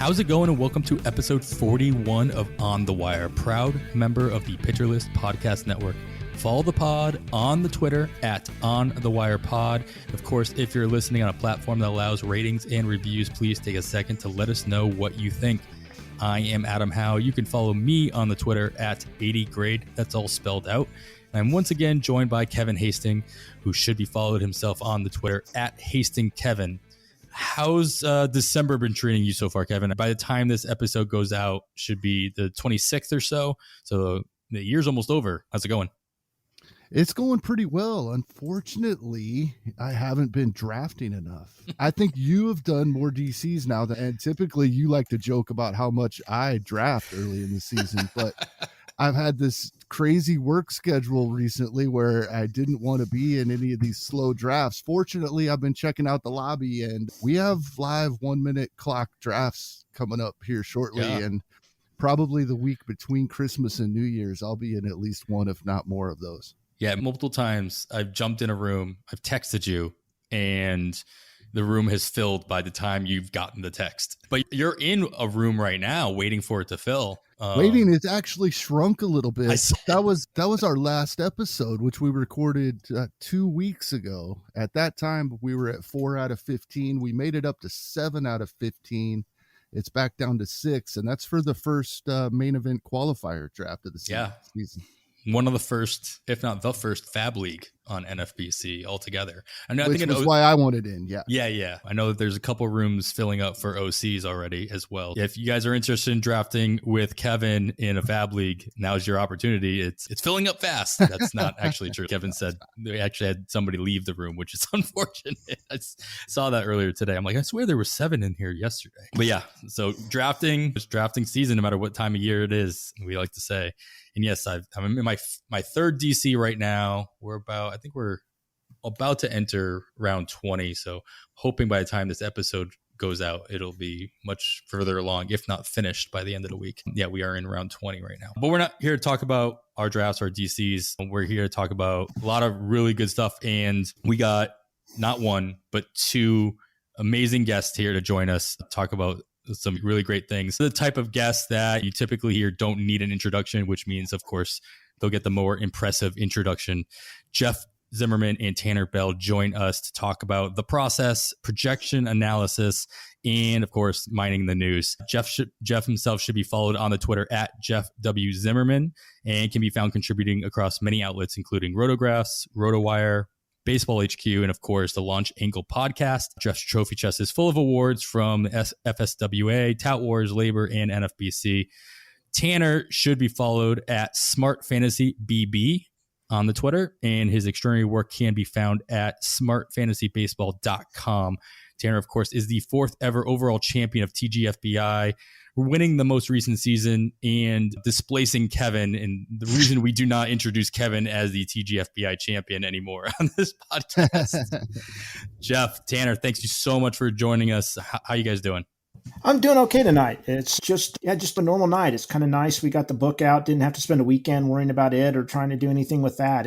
How's it going? And welcome to episode 41 of On the Wire, proud member of the Pitcher List Podcast Network. Follow the pod on the Twitter at On the Wire Pod. Of course, if you're listening on a platform that allows ratings and reviews, please take a second to let us know what you think. I am Adam Howe. You can follow me on the Twitter at 80grade. That's all spelled out. I'm once again joined by Kevin Hastings, who should be followed himself on the Twitter at HastingsKevin. How's December been treating you so far, Kevin? By the time this episode goes out, should be the 26th or so. So the year's almost over. How's it going? It's going pretty well. Unfortunately, I haven't been drafting enough. I think you have done more DCs now, and typically you like to joke about how much I draft early in the season, but I've had this crazy work schedule recently where I didn't want to be in any of these slow drafts. Fortunately, I've been checking out the lobby, and we have live 1 minute clock drafts coming up here shortly. Yeah. And probably the week between Christmas and New Year's, I'll be in at least one, if not more of those. Yeah, multiple times I've jumped in a room, I've texted you, and the room has filled by the time you've gotten the text. But you're in a room right now waiting for it to fill. Waiting, it's actually shrunk a little bit. That was our last episode, which we recorded 2 weeks ago. At that time, we were at 4 out of 15. We made it up to 7 out of 15. It's back down to 6, and that's for the first main event qualifier draft of the season. One of the first, if not the first, Fab League on NFBC altogether. Which was why I wanted in, yeah. Yeah. I know that there's a couple rooms filling up for OCs already as well. If you guys are interested in drafting with Kevin in a Fab League, now's your opportunity. It's filling up fast. That's not actually true. Kevin said they actually had somebody leave the room, which is unfortunate. I saw that earlier today. I'm like, I swear there were 7 in here yesterday. But yeah, so drafting season, no matter what time of year it is, we like to say. And yes, I'm in my third DC right now. I think we're about to enter round 20. So hoping by the time this episode goes out, it'll be much further along, if not finished by the end of the week. Yeah, we are in round 20 right now. But we're not here to talk about our drafts, our DCs. We're here to talk about a lot of really good stuff. And we got not one, but 2 amazing guests here to join us, talk about some really great things. The type of guests that you typically hear don't need an introduction, which means, of course, they'll get the more impressive introduction. Jeff Zimmerman and Tanner Bell join us to talk about the process, projection analysis, and, of course, mining the news. Jeff himself should be followed on the Twitter at Jeff W. Zimmerman and can be found contributing across many outlets, including Rotographs, RotoWire, Baseball HQ, and of course, the Launch Angle podcast. Jeff's trophy chest is full of awards from FSWA, Tout Wars, Labor, and NFBC. Tanner should be followed at Smart Fantasy BB on the Twitter, and his extraordinary work can be found at smartfantasybaseball.com. Tanner, of course, is the 4th ever overall champion of TGFBI, winning the most recent season and displacing Kevin. And the reason we do not introduce Kevin as the TGFBI champion anymore on this podcast. Jeff, Tanner, thanks you so much for joining us. How you guys doing? I'm doing okay tonight. It's just a normal night. It's kind of nice. We got the book out. Didn't have to spend a weekend worrying about it or trying to do anything with that.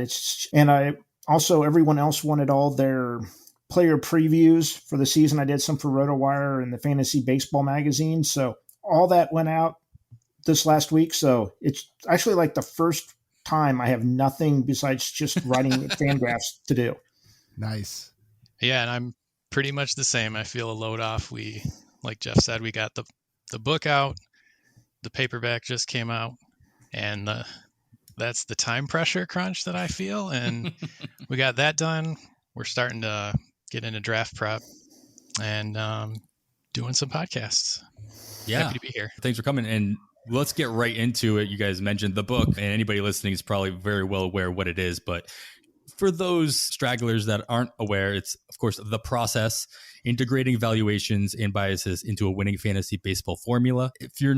Everyone else wanted all their player previews for the season. I did some for RotoWire and the Fantasy Baseball magazine. So all that went out this last week. So it's actually like the first time I have nothing besides just writing fan graphs to do. Nice. Yeah. And I'm pretty much the same. I feel a load off. Like Jeff said, we got the book out, the paperback just came out, and that's the time pressure crunch that I feel. And we got that done. We're starting to get into draft prep and doing some podcasts. Yeah. Happy to be here. Thanks for coming. And let's get right into it. You guys mentioned the book, and anybody listening is probably very well aware what it is. But for those stragglers that aren't aware, it's, of course, The Process, integrating valuations and biases into a winning fantasy baseball formula. If you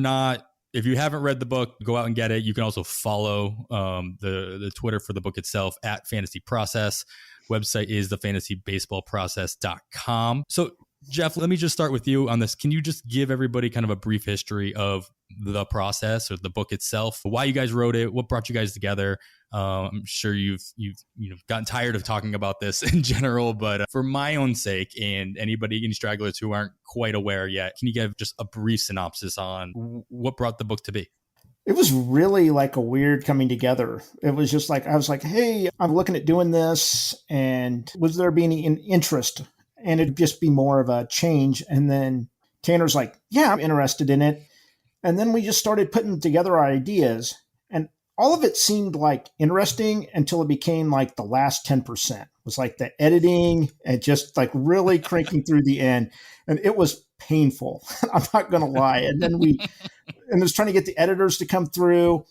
haven't read the book, go out and get it. You can also follow the Twitter for the book itself at Fantasy Process. Website is thefantasybaseballprocess.com. So Jeff, let me just start with you on this. Can you just give everybody kind of a brief history of the process or the book itself, why you guys wrote it, what brought you guys together? I'm sure you've gotten tired of talking about this in general, but for my own sake and any stragglers who aren't quite aware yet, can you give just a brief synopsis on what brought the book to be? It was really like a weird coming together. It was just like, I was like, hey, I'm looking at doing this. And was there be any interest? And it'd just be more of a change. And then Tanner's like, yeah, I'm interested in it. And then we just started putting together our ideas. And all of it seemed like interesting until it became like the last 10%. It was like the editing and just like really cranking through the end. And it was painful. I'm not going to lie. And then and was trying to get the editors to come through.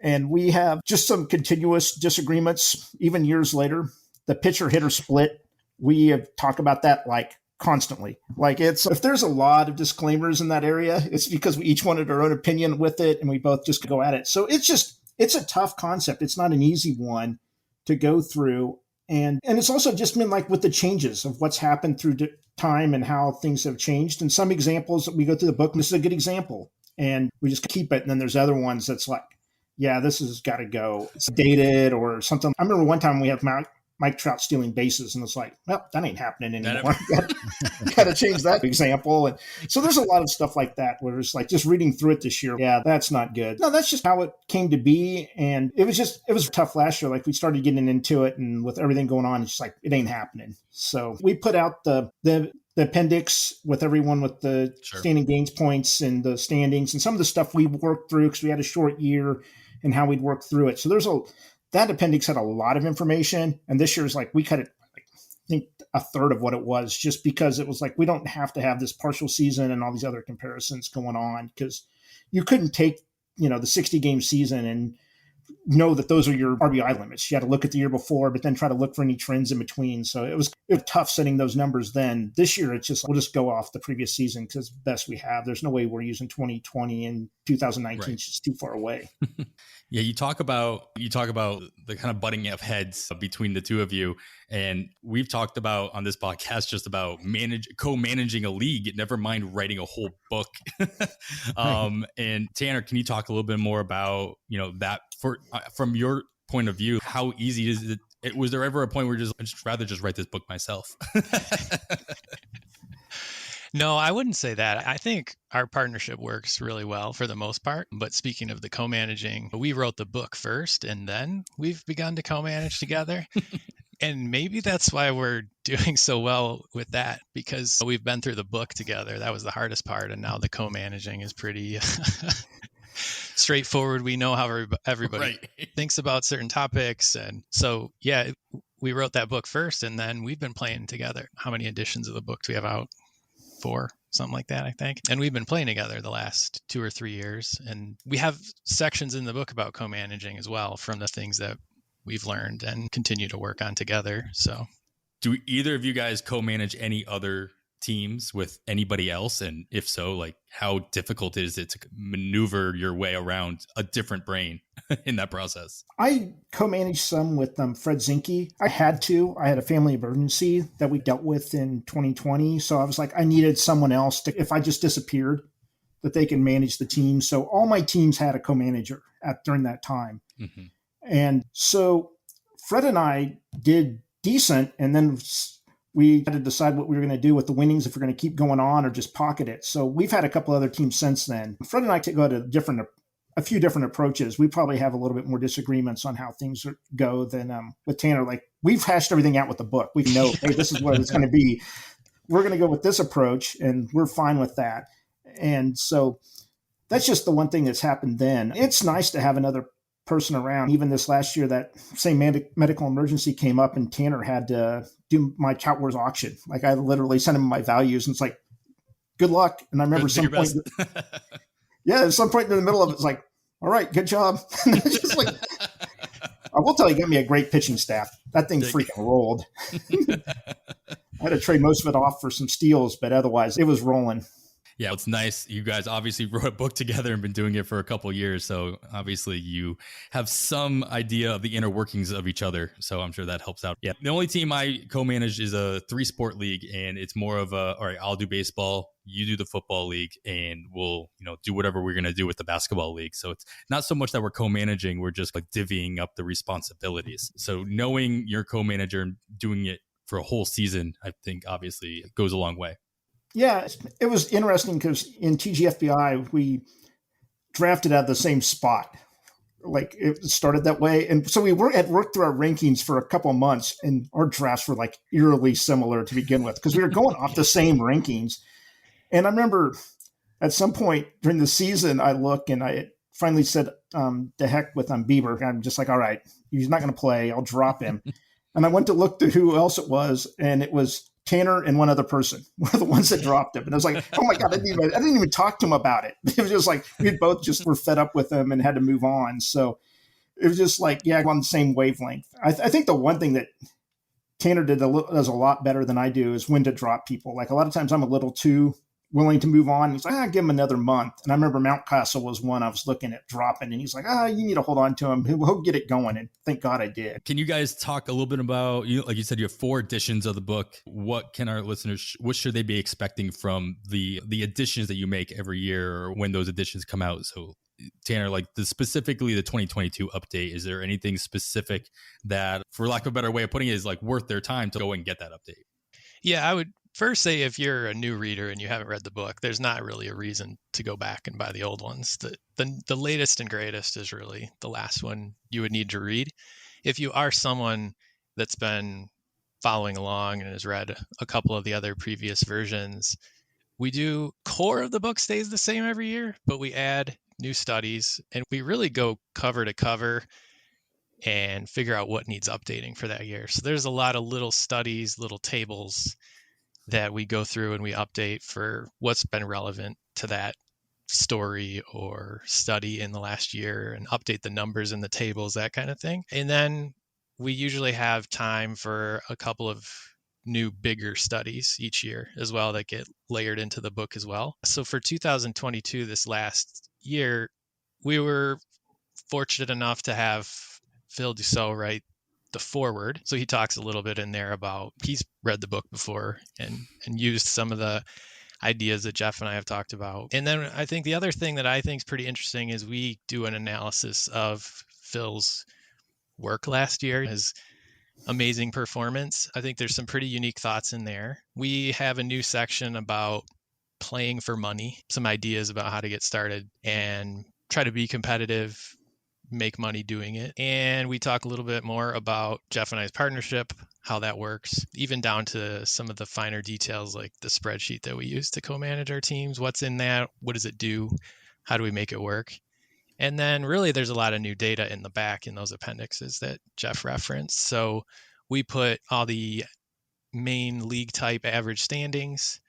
And we have just some continuous disagreements, even years later. The pitcher hitter split. We have talked about that like constantly. Like if there's a lot of disclaimers in that area, it's because we each wanted our own opinion with it and we both just go at it. So it's a tough concept. It's not an easy one to go through. And it's also just been like with the changes of what's happened through time and how things have changed. And some examples that we go through the book, and this is a good example. And we just keep it. And then there's other ones that's like, yeah, this has got to go. It's dated or something. I remember one time we had Mike Trout stealing bases, and it's like, well, that ain't happening anymore. Got to change that example. And so there's a lot of stuff like that where it's like just reading through it this year. Yeah, that's not good. No, that's just how it came to be. And it was tough last year. Like we started getting into it, and with everything going on, it's just like, it ain't happening. So we put out the appendix with everyone with the standing gains points and the standings and some of the stuff we worked through because we had a short year and how we'd work through it. So that appendix had a lot of information, and this year's like we cut it, I think, a third of what it was, just because it was like we don't have to have this partial season and all these other comparisons going on, because you couldn't take the 60-game season and know that those are your RBI limits. You had to look at the year before, but then try to look for any trends in between. So it was tough setting those numbers then. This year, it's just we'll just go off the previous season because it's the best we have. There's no way we're using 2020 and 2019. Right. It's just too far away. Yeah, you talk about the kind of butting of heads between the two of you, and we've talked about on this podcast just about co-managing a league, never mind writing a whole book. And Tanner, can you talk a little bit more about that from your point of view? How easy is it? Was there ever a point where I'd just rather just write this book myself? No, I wouldn't say that. I think our partnership works really well for the most part. But speaking of the co-managing, we wrote the book first, and then we've begun to co-manage together. And maybe that's why we're doing so well with that, because we've been through the book together. That was the hardest part. And now the co-managing is pretty straightforward. We know how everybody thinks about certain topics. And so, yeah, we wrote that book first, and then we've been playing together. How many editions of the book do we have out? 4, something like that, I think. And we've been playing together the last 2 or 3 years. And we have sections in the book about co-managing as well, from the things that we've learned and continue to work on together. So, do either of you guys co-manage any other teams with anybody else? And if so, like, how difficult is it to maneuver your way around a different brain in that process? I co-managed some with Fred Zinke. I had a family emergency that we dealt with in 2020. So I was like, I needed someone else if I just disappeared, that they can manage the team. So all my teams had a co-manager during that time. Mm-hmm. And so Fred and I did decent, and then we had to decide what we were going to do with the winnings, if we're going to keep going on or just pocket it. So we've had a couple other teams since then. Fred and I go to a few different approaches. We probably have a little bit more disagreements on how things go than with Tanner. Like, we've hashed everything out with the book. We know, hey, this is what it's going to be. We're going to go with this approach, and we're fine with that. And so that's just the one thing that's happened then. It's nice to have another person around. Even this last year, that same medical emergency came up, and Tanner had to do my Tout Wars auction. Like, I literally sent him my values, and it's like, good luck. And I remember some point, at some point in the middle of it, it's like, all right, good job. It's just like, I will tell you, got me a great pitching staff. That thing freaking rolled. I had to trade most of it off for some steals, but otherwise it was rolling. Yeah, it's nice. You guys obviously wrote a book together and been doing it for a couple of years. So obviously you have some idea of the inner workings of each other. So I'm sure that helps out. Yeah. The only team I co-manage is a 3-sport league, and it's more of a, all right, I'll do baseball, you do the football league, and we'll, do whatever we're going to do with the basketball league. So it's not so much that we're co-managing. We're just like divvying up the responsibilities. So knowing your co-manager and doing it for a whole season, I think obviously goes a long way. Yeah, it was interesting because in TGFBI, we drafted out of the same spot. Like it started that way. And so we had worked through our rankings for a couple of months, and our drafts were like eerily similar to begin with because we were going off the same rankings. And I remember at some point during the season, I looked and I finally said, the heck with Bieber. I'm just like, all right, he's not going to play. I'll drop him. And I went to look to who else it was, and it was Tanner and one other person were the ones that dropped him. And I was like, oh my God, I didn't even talk to him about it. It was just like, we both just were fed up with him and had to move on. So it was just like, yeah, on the same wavelength. I think the one thing that Tanner does a lot better than I do is when to drop people. Like a lot of times I'm a little too willing to move on. He's like, give him another month. And I remember Mountcastle was one I was looking at dropping, and he's like, you need to hold on to him. He'll get it going. And thank God I did. Can you guys talk a little bit about, like you said, you have 4 editions of the book. What can our listeners, what should they be expecting from the editions that you make every year, or when those editions come out? So Tanner, like specifically the 2022 update, is there anything specific that, for lack of a better way of putting it, is like worth their time to go and get that update? Yeah, I would first say if you're a new reader and you haven't read the book, there's not really a reason to go back and buy the old ones. The latest and greatest is really the last one you would need to read. If you are someone that's been following along and has read a couple of the other previous versions, core of the book stays the same every year, but we add new studies, and we really go cover to cover and figure out what needs updating for that year. So there's a lot of little studies, little tables that we go through and we update for what's been relevant to that story or study in the last year, and update the numbers in the tables, that kind of thing. And then we usually have time for a couple of new bigger studies each year as well that get layered into the book as well. So for 2022, this last year, we were fortunate enough to have Phil Dussault write the foreword. So he talks a little bit in there about, he's read the book before and used some of the ideas that Jeff and I have talked about. And then I think the other thing that I think is pretty interesting is we do an analysis of Phil's work last year, his amazing performance. I think there's some pretty unique thoughts in there. We have a new section about playing for money, some ideas about how to get started and try to be competitive, make money doing it. And we talk a little bit more about Jeff and I's partnership, how that works, even down to some of the finer details like the spreadsheet that we use to co-manage our teams. What's in that? What does it do? How do we make it work? And then really there's a lot of new data in the back in those appendixes that Jeff referenced. So we put all the main league type average standings.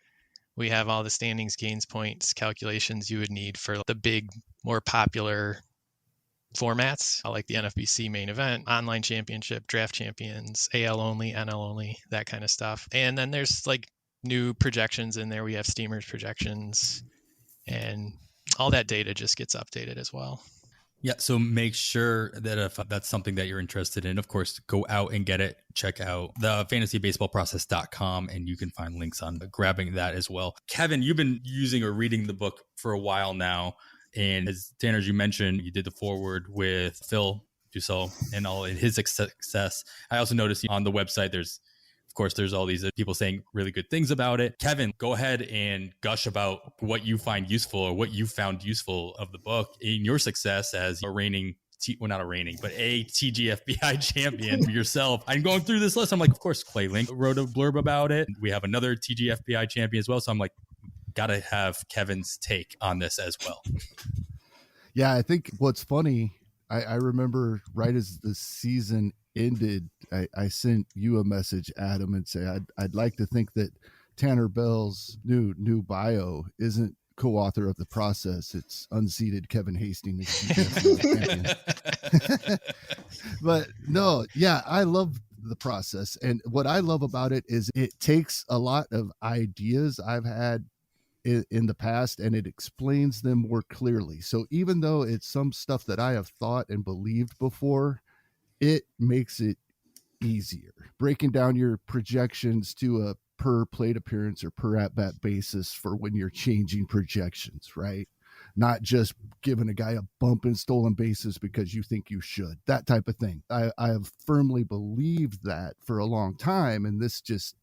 We have all the standings, gains, points, calculations you would need for the big, more popular formats, like the NFBC main event, online championship, draft champions, AL only, NL only, that kind of stuff. And then there's like new projections in there. We have Steamers projections, and all that data just gets updated as well. Yeah, so make sure that if that's something that you're interested in, of course, go out and get it. Check out the fantasybaseballprocess.com, and you can find links on grabbing that as well. Kevin, you've been using or reading the book for a while now. And as Tanner, as you mentioned, you did the foreword with Phil Dussault and all in his success. I also noticed on the website, there's all these people saying really good things about it. Kevin, go ahead and gush about what you find useful or what you found useful of the book in your success as a TGFBI champion yourself. I'm going through this list. I'm like, of course, Clay Link wrote a blurb about it. We have another TGFBI champion as well. So I'm like, got to have Kevin's take on this as well. Yeah, I think what's funny, I remember right as the season ended, I sent you a message, Adam, and say I'd like to think that Tanner Bell's new bio isn't co-author of the process. It's unseated Kevin Hastings. But no, yeah, I love the process. And what I love about it is it takes a lot of ideas I've had in the past, and it explains them more clearly. So even though it's some stuff that I have thought and believed before, it makes it easier. Breaking down your projections to a per plate appearance or per at bat basis for when you're changing projections, right? Not just giving a guy a bump in stolen bases because you think you should, that type of thing. I have firmly believed that for a long time. And this just,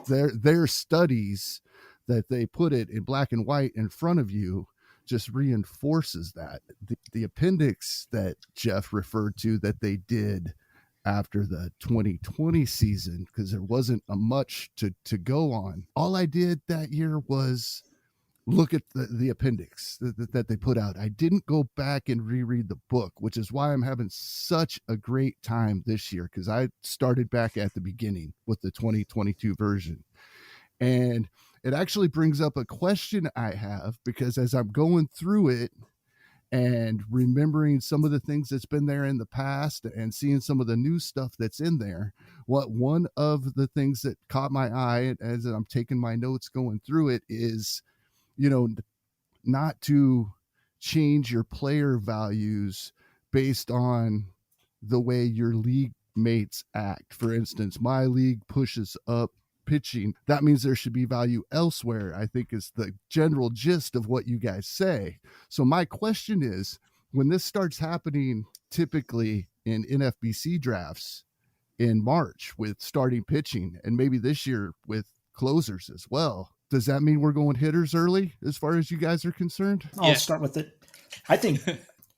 their studies that they put it in black and white in front of you just reinforces that. The appendix that Jeff referred to that they did after the 2020 season, because there wasn't a much to go on. All I did that year was look at the appendix that they put out. I didn't go back and reread the book, which is why I'm having such a great time this year, because I started back at the beginning with the 2022 version. And it actually brings up a question I have, because as I'm going through it and remembering some of the things that's been there in the past and seeing some of the new stuff that's in there, one of the things that caught my eye as I'm taking my notes going through it is, not to change your player values based on the way your league mates act. For instance, my league pushes up pitching. That means there should be value elsewhere, I think is the general gist of what you guys say. So my question is, when this starts happening typically in NFBC drafts in March with starting pitching, and maybe this year with closers as well, does that mean we're going hitters early as far as you guys are concerned? I'll start with it. I think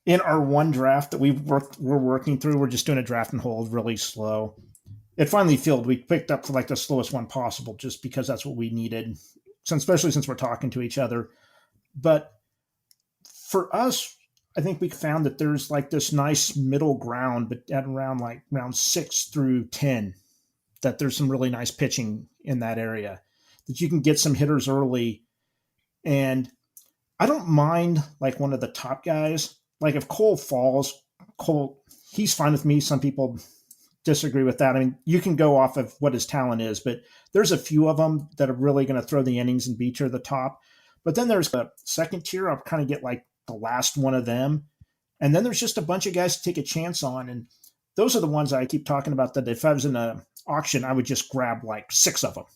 in our one draft that we're working through, we're just doing a draft and hold really slow. It finally filled. We picked up for like the slowest one possible just because that's what we needed, especially since we're talking to each other. But for us, I think we found that there's like this nice middle ground, but at around like round 6 through 10, that there's some really nice pitching in that area, that you can get some hitters early. And I don't mind like one of the top guys. Like if Cole falls, he's fine with me. Some people disagree with that. I mean, you can go off of what his talent is, but there's a few of them that are really going to throw the innings and beat you at the top. But then there's the second tier. I'll kind of get like the last one of them. And then there's just a bunch of guys to take a chance on. And those are the ones I keep talking about, that if I was in an auction, I would just grab like 6 of them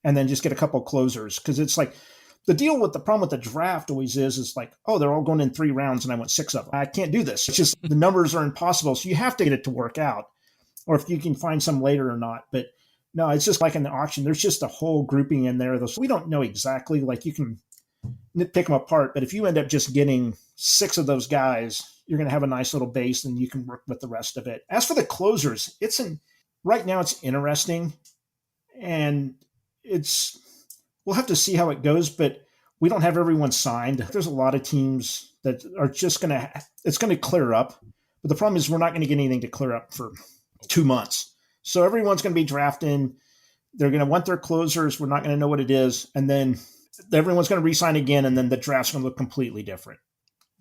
and then just get a couple of closers. Because it's like the problem with the draft always is like, oh, they're all going in 3 rounds and I want 6 of them. I can't do this. It's just the numbers are impossible. So you have to get it to work out, or if you can find some later or not. But no, it's just like in the auction, there's just a whole grouping in there. We don't know exactly, like you can pick them apart, but if you end up just getting 6 of those guys, you're going to have a nice little base and you can work with the rest of it. As for the closers, right now it's interesting, and we'll have to see how it goes, but we don't have everyone signed. There's a lot of teams that are just it's going to clear up. But the problem is we're not going to get anything to clear up for 2 months. So everyone's going to be drafting. They're going to want their closers. We're not going to know what it is. And then everyone's going to re-sign again. And then the draft's going to look completely different.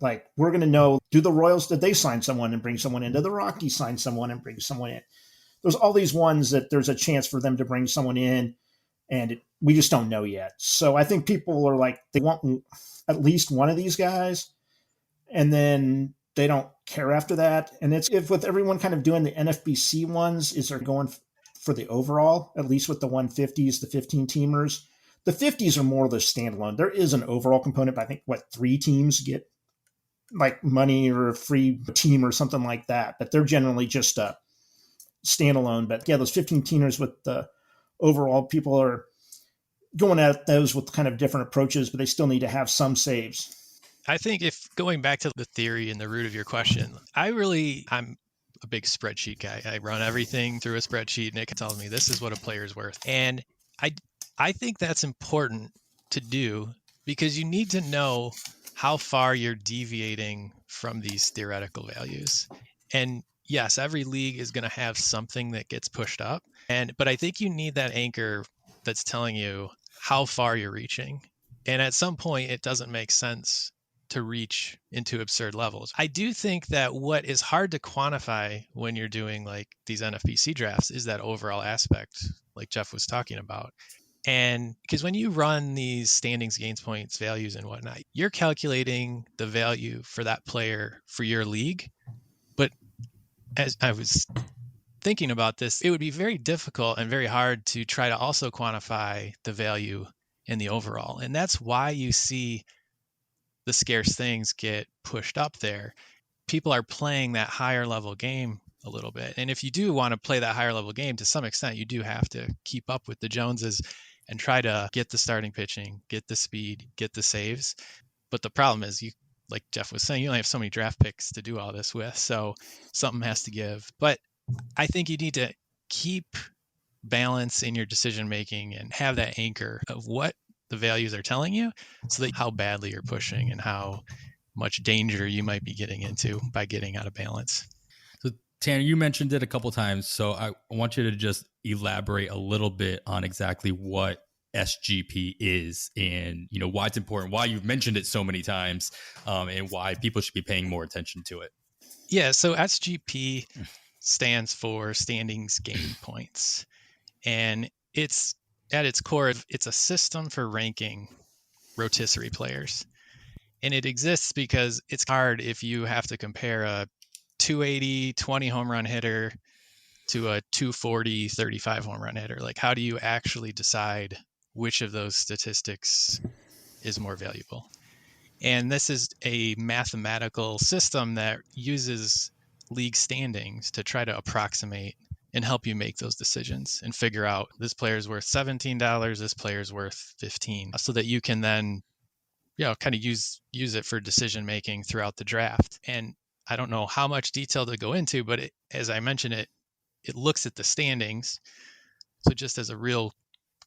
Like we're going to know, do the Royals, did they sign someone and bring someone in? Did the Rockies sign someone and bring someone in? There's all these ones that there's a chance for them to bring someone in. And we just don't know yet. So I think people are like, they want at least one of these guys, and then they don't care after that. And if with everyone kind of doing the NFBC ones, is they're going for the overall, at least with the 150s, the 15 teamers. The 50s are more of the standalone. There is an overall component, but I think 3 teams get like money or a free team or something like that. But they're generally just a standalone. But yeah, those 15 teamers with the overall, people are going at those with kind of different approaches, but they still need to have some saves. I think if going back to the theory and the root of your question, I'm a big spreadsheet guy. I run everything through a spreadsheet and it tells me this is what a player's worth. And I think that's important to do, because you need to know how far you're deviating from these theoretical values. And yes, every league is going to have something that gets pushed up. But I think you need that anchor that's telling you how far you're reaching. And at some point, it doesn't make sense to reach into absurd levels. I do think that what is hard to quantify when you're doing like these NFBC drafts is that overall aspect, like Jeff was talking about. And because when you run these standings, gains, points, values, and whatnot, you're calculating the value for that player for your league. But as I was thinking about this, it would be very difficult and very hard to try to also quantify the value in the overall. And that's why you see the scarce things get pushed up there. People are playing that higher level game a little bit. And if you do want to play that higher level game, to some extent, you do have to keep up with the Joneses and try to get the starting pitching, get the speed, get the saves. But the problem is, you, like Jeff was saying, you only have so many draft picks to do all this with. So something has to give. But I think you need to keep balance in your decision making and have that anchor of what the values are telling you, so that how badly you're pushing and how much danger you might be getting into by getting out of balance. So Tanner, you mentioned it a couple times, so I want you to just elaborate a little bit on exactly what SGP is, and why it's important, why you've mentioned it so many times, and why people should be paying more attention to it. Yeah, so SGP stands for standings gain points, and it's at its core, it's a system for ranking rotisserie players. And it exists because it's hard if you have to compare a 280, 20 home run hitter to a 240, 35 home run hitter. Like, how do you actually decide which of those statistics is more valuable? And this is a mathematical system that uses league standings to try to approximate and help you make those decisions and figure out, this player is worth $17, this player is worth $15, so that you can then kind of use it for decision making throughout the draft. And I don't know how much detail to go into, but as I mentioned, it looks at the standings. So just as a real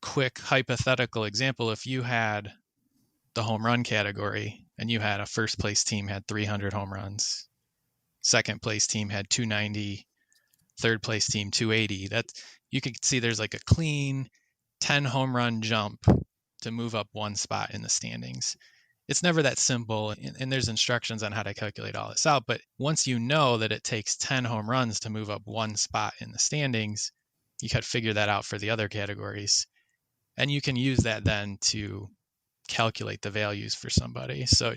quick hypothetical example, if you had the home run category and you had a first place team had 300 home runs, second place team had 290, third place team 280, that you can see there's like a clean 10 home run jump to move up one spot in the standings. It's never that simple, and there's instructions on how to calculate all this out. But once you know that it takes 10 home runs to move up one spot in the standings, you can figure that out for the other categories. And you can use that then to calculate the values for somebody. So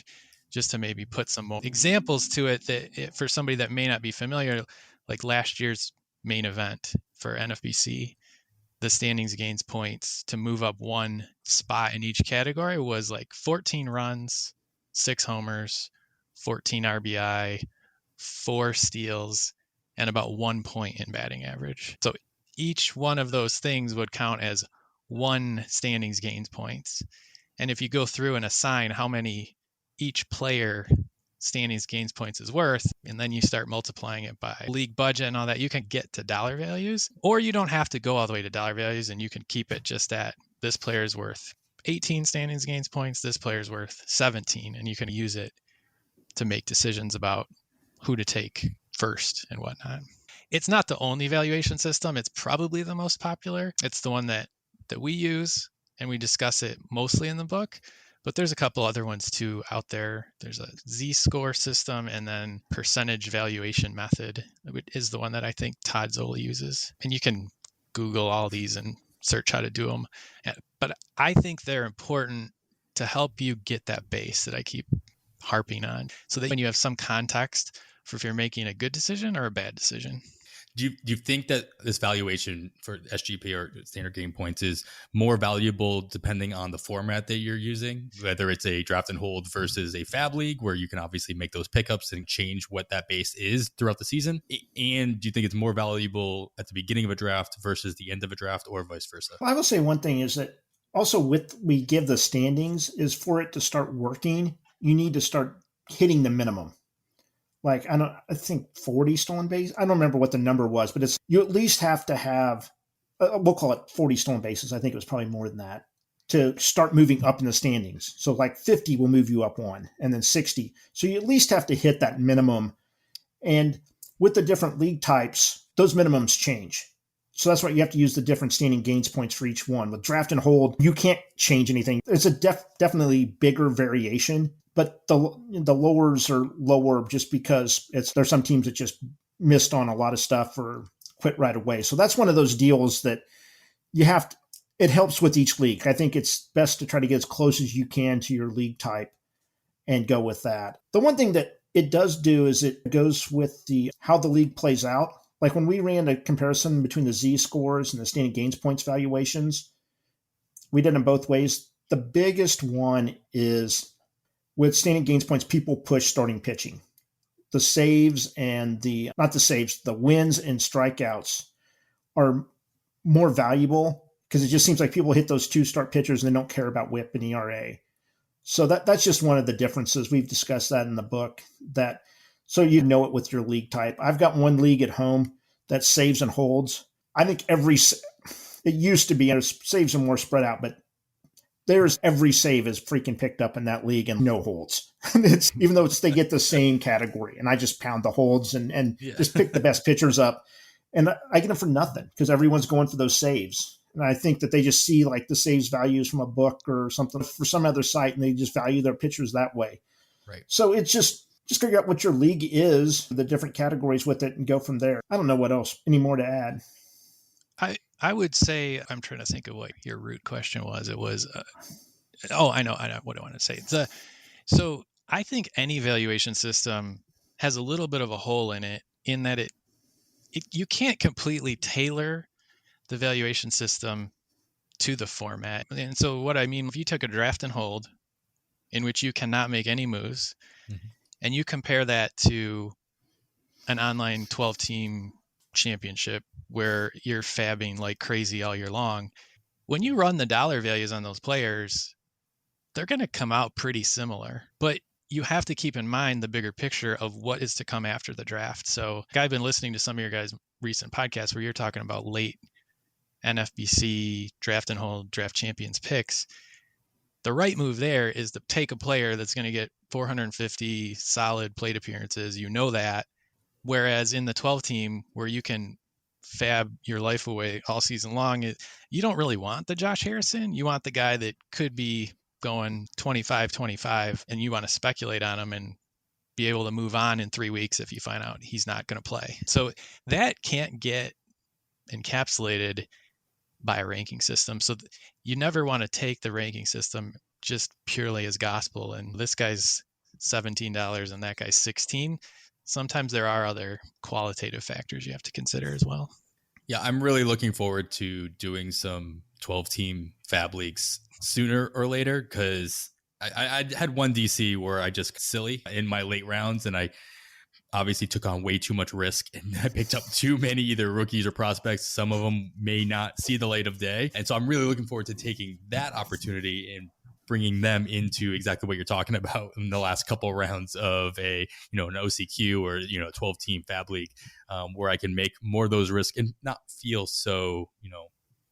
just to maybe put some more examples to it, that for somebody that may not be familiar, like last year's main event for NFBC, the standings gains points to move up one spot in each category was like 14 runs, 6 homers, 14 RBI, 4 steals, and about 1 point in batting average. So each one of those things would count as one standings gains points. And if you go through and assign how many each player standings gains points is worth, and then you start multiplying it by league budget and all that, you can get to dollar values. Or you don't have to go all the way to dollar values, and you can keep it just at, this player is worth 18 standings gains points, this player is worth 17, and you can use it to make decisions about who to take first and whatnot. It's not the only valuation system. It's probably the most popular. It's the one that we use, and we discuss it mostly in the book. But there's a couple other ones too out there. There's a Z-score system, and then percentage valuation method is the one that I think Todd Zoli uses. And you can Google all these and search how to do them. But I think they're important to help you get that base that I keep harping on, so that when you have some context for if you're making a good decision or a bad decision. Do you think that this valuation for SGP or standard game points is more valuable depending on the format that you're using, whether it's a draft and hold versus a fab league, where you can obviously make those pickups and change what that base is throughout the season? And do you think it's more valuable at the beginning of a draft versus the end of a draft, or vice versa? Well, I will say one thing is that also we give the standings is, for it to start working, you need to start hitting the minimum. Like, I think 40 stolen bases. I don't remember what the number was, but it's, you at least have to have, we'll call it 40 stolen bases. I think it was probably more than that, to start moving up in the standings. So like 50 will move you up one, and then 60. So you at least have to hit that minimum. And with the different league types, those minimums change. So that's why you have to use the different standing gains points for each one. With draft and hold, you can't change anything. It's a definitely bigger variation. But the lowers are lower just because there's some teams that just missed on a lot of stuff or quit right away. So that's one of those deals that you have to, it helps with each league. I think it's best to try to get as close as you can to your league type and go with that. The one thing that it does do is it goes with how the league plays out. Like when we ran a comparison between the Z scores and the standing gains points valuations, we did them both ways. The biggest one is with standing gains points, people push starting pitching. The saves and the wins and strikeouts are more valuable because it just seems like people hit those 2 start pitchers and they don't care about WHIP and ERA. So that's just one of the differences. We've discussed that in the book, so you know it with your league type. I've got one league at home that saves and holds. I think it used to be saves are more spread out, but every save is freaking picked up in that league and no holds. Even though they get the same category, and I just pound the holds and just pick the best pitchers up, and I get them for nothing because everyone's going for those saves. And I think that they just see like the saves values from a book or something for some other site, and they just value their pitchers that way. Right. So it's just figure out what your league is, the different categories with it, and go from there. I don't know what else, any more to add. I would say, I'm trying to think of what your root question was. It was, I know what I want to say. So I think any valuation system has a little bit of a hole in it, in that you can't completely tailor the valuation system to the format. And so what I mean, if you took a draft and hold in which you cannot make any moves, and you compare that to an online 12-team championship where you're fabbing like crazy all year long, when you run the dollar values on those players, they're going to come out pretty similar. But you have to keep in mind the bigger picture of what is to come after the draft. So I've been listening to some of your guys' recent podcasts where you're talking about late NFBC draft and hold draft champions picks. The right move there is to take a player that's going to get 450 solid plate appearances. You know that. Whereas in the 12 team where you can fab your life away all season long, you don't really want the Josh Harrison. You want the guy that could be going 25, and you want to speculate on him and be able to move on in 3 weeks if you find out he's not going to play. So that can't get encapsulated by a ranking system. So you never want to take the ranking system just purely as gospel. And this guy's $17 and that guy's $16. Sometimes there are other qualitative factors you have to consider as well. Yeah, I'm really looking forward to doing some 12-team fab leagues sooner or later, because I had one DC where I just silly in my late rounds, and I obviously took on way too much risk, and I picked up too many either rookies or prospects. Some of them may not see the light of day. And so I'm really looking forward to taking that opportunity and bringing them into exactly what you're talking about in the last couple of rounds of an OCQ or, 12-team fab league, where I can make more of those risks and not feel so,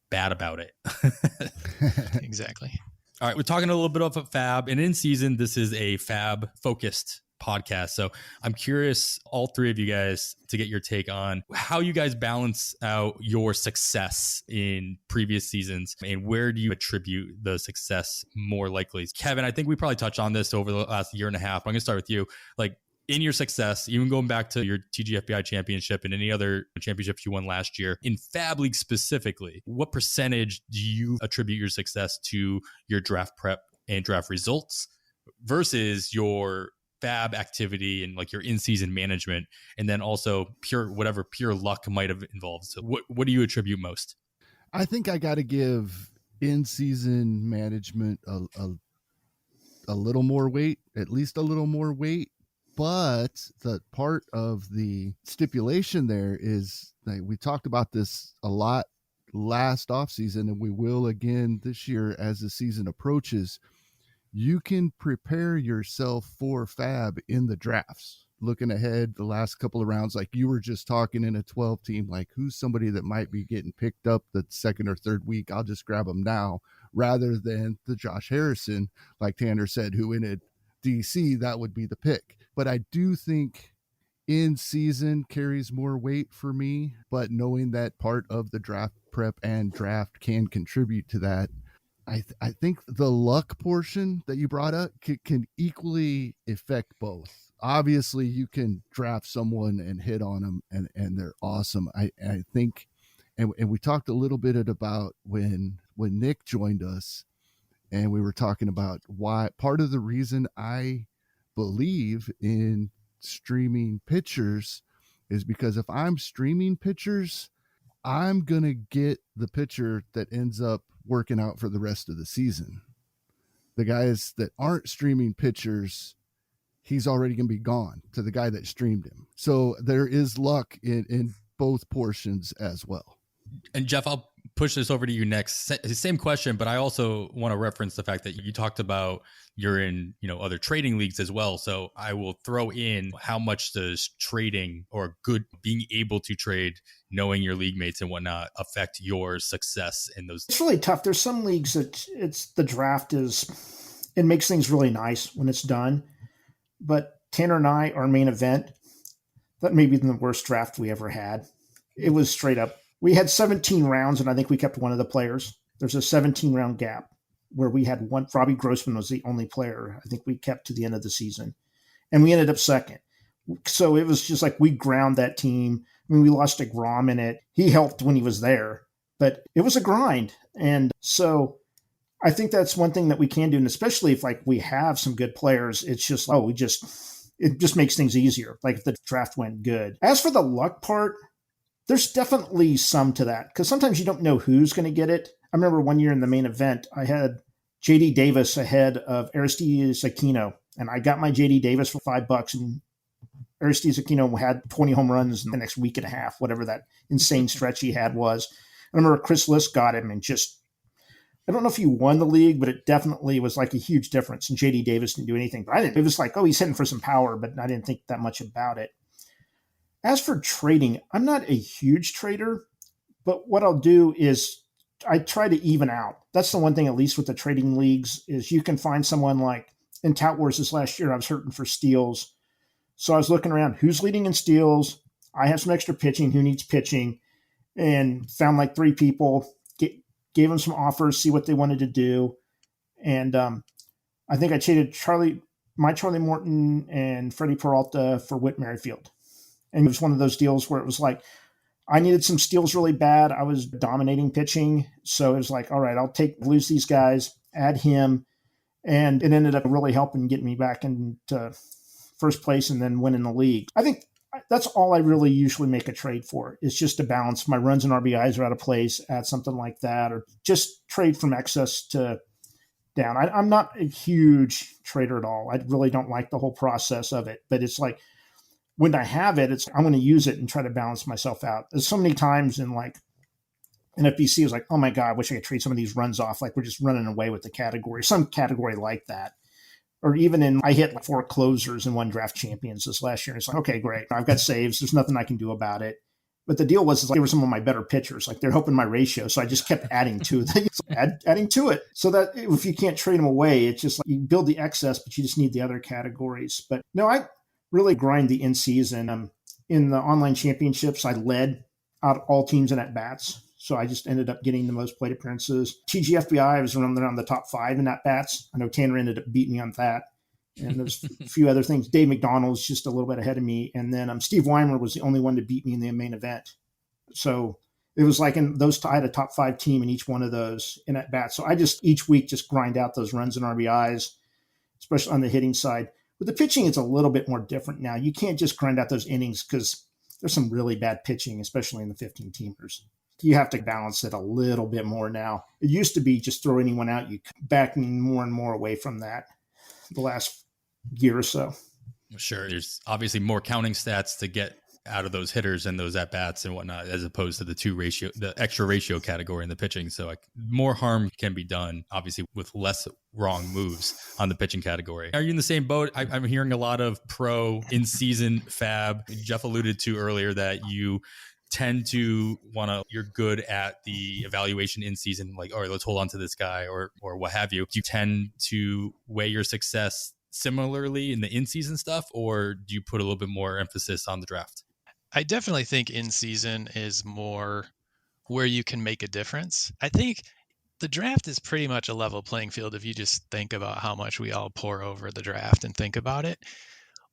bad about it. Exactly. All right. We're talking a little bit of a fab, and in season, this is a fab focused podcast. So I'm curious, all three of you guys, to get your take on how you guys balance out your success in previous seasons, and where do you attribute the success more likely? Kevin, I think we probably touched on this over the last year and a half. I'm going to start with you. Like, in your success, even going back to your TGFBI championship and any other championships you won last year, in Fab League specifically, what percentage do you attribute your success to your draft prep and draft results versus your fab activity and like your in-season management, and then also pure luck might have involved? So what do you attribute most? I think I got to give in-season management a little more weight, at least a little more weight. But the part of the stipulation there is, like, we talked about this a lot last offseason, and we will again this year as the season approaches. You can prepare yourself for fab in the drafts, looking ahead the last couple of rounds, like you were just talking in a 12 team, like who's somebody that might be getting picked up the second or third week. I'll just grab them now, rather than the Josh Harrison, like Tanner said, who in a DC, that would be the pick. But I do think in season carries more weight for me, but knowing that part of the draft prep and draft can contribute to that, I think the luck portion that you brought up can equally affect both. Obviously, you can draft someone and hit on them, and they're awesome. I think, and we talked a little bit about when when Nick joined us, and we were talking about why part of the reason I believe in streaming pitchers is because if I'm streaming pitchers, I'm going to get the pitcher that ends up working out for the rest of the season. The guys that aren't streaming pitchers, he's already going to be gone to the guy that streamed him. So there is luck in both portions as well. And Jeff, I'll push this over to you next. Same question, but I also want to reference the fact that you talked about you're in, other trading leagues as well. So I will throw in, how much does trading or being able to trade, knowing your league mates and whatnot, affect your success in those? It's really tough. There's some leagues that the draft it makes things really nice when it's done. But Tanner and I, our main event, that may be the worst draft we ever had. It was straight up. We had 17 rounds, and I think we kept one of the players. There's a 17-round gap where we had one. Robbie Grossman was the only player I think we kept to the end of the season. And we ended up second. So it was just like we ground that team. I mean, we lost to Grom in it. He helped when he was there, but it was a grind. And so I think that's one thing that we can do. And especially if we have some good players, it's just, it just makes things easier. Like if the draft went good. As for the luck part, there's definitely some to that because sometimes you don't know who's going to get it. I remember one year in the main event, I had JD Davis ahead of Aristides Aquino, and I got my JD Davis for $5, and Aristides Aquino had 20 home runs in the next week and a half, whatever that insane stretch he had was. I remember Chris List got him, and I don't know if he won the league, but it definitely was like a huge difference. And JD Davis didn't do anything, but it was like, he's hitting for some power, but I didn't think that much about it. As for trading, I'm not a huge trader, but what I'll do is I try to even out. That's the one thing, at least with the trading leagues, is you can find someone like in Tout Wars this last year, I was hurting for steals. So I was looking around, who's leading in steals? I have some extra pitching, who needs pitching? And found like 3 people, gave them some offers, see what they wanted to do. And I think I traded Charlie Morton and Freddie Peralta for Whit Merrifield. And it was one of those deals where it was like, I needed some steals really bad. I was dominating pitching. So it was like, all right, I'll lose these guys, add him. And it ended up really helping get me back into first place and then winning the league. I think that's all I really usually make a trade for, is just to balance my runs and RBIs are out of place, add something like that, or just trade from excess to down. I'm not a huge trader at all. I really don't like the whole process of it, but it's like, when I have it, I'm going to use it and try to balance myself out. There's so many times in FBC, it was like, oh my God, I wish I could trade some of these runs off. Like we're just running away with the category, some category like that. Or even I hit 4 closers and 1 draft champions this last year. It's like, okay, great. I've got saves. There's nothing I can do about it. But the deal was, they were some of my better pitchers. Like they're helping my ratio. So I just kept adding to it, adding to it. So that if you can't trade them away, it's just like you build the excess, but you just need the other categories. But no, I really grind the in-season. In the online championships, I led out all teams in at-bats. So I just ended up getting the most plate appearances. TGFBI, I was around the top 5 in at-bats. I know Tanner ended up beating me on that. And there's a few other things. Dave McDonald's just a little bit ahead of me. And then Steve Weimer was the only one to beat me in the main event. So it was like I had a top 5 team in each one of those in at-bats. So I just each week just grind out those runs and RBIs, especially on the hitting side. With the pitching, it's a little bit more different now. You can't just grind out those innings because there's some really bad pitching, especially in the 15-teamers. You have to balance it a little bit more now. It used to be just throw anyone out. You backing more and more away from that the last year or so. Sure. There's obviously more counting stats to get out of those hitters and those at-bats and whatnot, as opposed to the extra ratio category in the pitching. So more harm can be done, obviously, with less wrong moves on the pitching category. Are you in the same boat? I'm hearing a lot of pro in-season fab. Jeff alluded to earlier that you tend to you're good at the evaluation in season, like, all right, let's hold on to this guy or what have you. Do you tend to weigh your success similarly in the in-season stuff, or do you put a little bit more emphasis on the draft? I definitely think in season is more where you can make a difference. I think the draft is pretty much a level playing field if you just think about how much we all pour over the draft and think about it.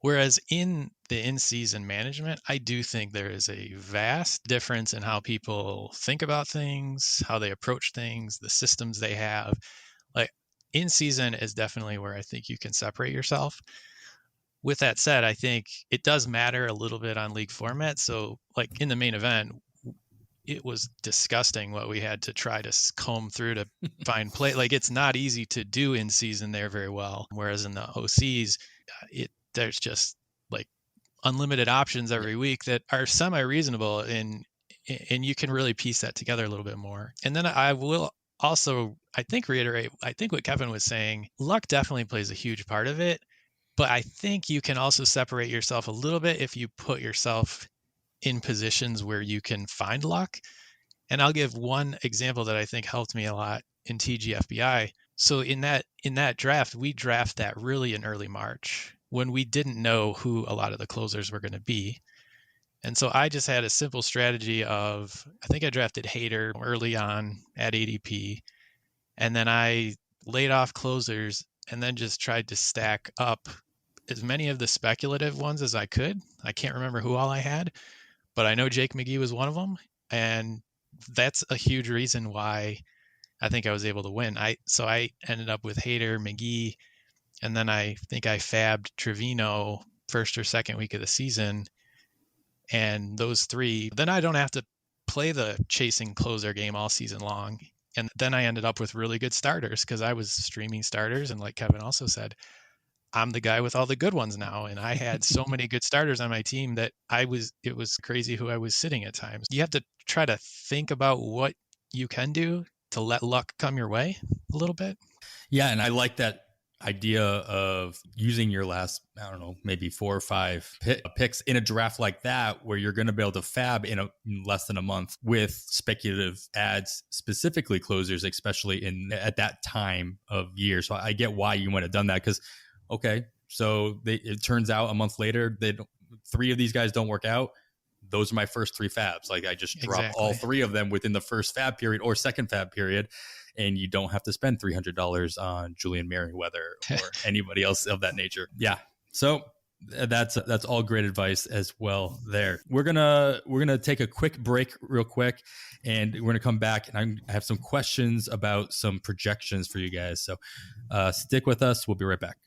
Whereas in the in-season management, I do think there is a vast difference in how people think about things, how they approach things, the systems they have. Like in-season is definitely where I think you can separate yourself. With that said, I think it does matter a little bit on league format. So like in the main event, it was disgusting what we had to try to comb through to find play. Like it's not easy to do in season there very well. Whereas in the OCs, there's just like unlimited options every week that are semi-reasonable, and you can really piece that together a little bit more. And then I will also, I think, reiterate, I think what Kevin was saying, luck definitely plays a huge part of it, but I think you can also separate yourself a little bit if you put yourself in positions where you can find luck. And I'll give one example that I think helped me a lot in TGFBI. So in that draft, we draft that really in early March when we didn't know who a lot of the closers were going to be. And so I just had a simple strategy of, I think I drafted Hader early on at ADP, and then I laid off closers and then just tried to stack up as many of the speculative ones as I could. I can't remember who all I had, but I know Jake McGee was one of them. And that's a huge reason why I think I was able to win. So I ended up with Hader, McGee, and then I think I fabbed Trevino first or second week of the season. And those three, then I don't have to play the chasing closer game all season long. And then I ended up with really good starters because I was streaming starters. And like Kevin also said, I'm the guy with all the good ones now. And I had so many good starters on my team that it was crazy who I was sitting at times. You have to try to think about what you can do to let luck come your way a little bit. Yeah. And I like that idea of using your last, I don't know, maybe 4 or 5 picks in a draft like that, where you're going to be able to fab in less than a month with speculative ads, specifically closers, especially at that time of year. So I get why you might have done that, because okay, so it turns out a month later that 3 of these guys don't work out. Those are my first 3 fabs. Like I just drop all 3 of them within the first fab period or second fab period, and you don't have to spend $300 on Julian Merriweather or anybody else of that nature. Yeah. So that's all great advice as well there. We're gonna take a quick break real quick, and we're gonna come back, and I have some questions about some projections for you guys. So stick with us. We'll be right back.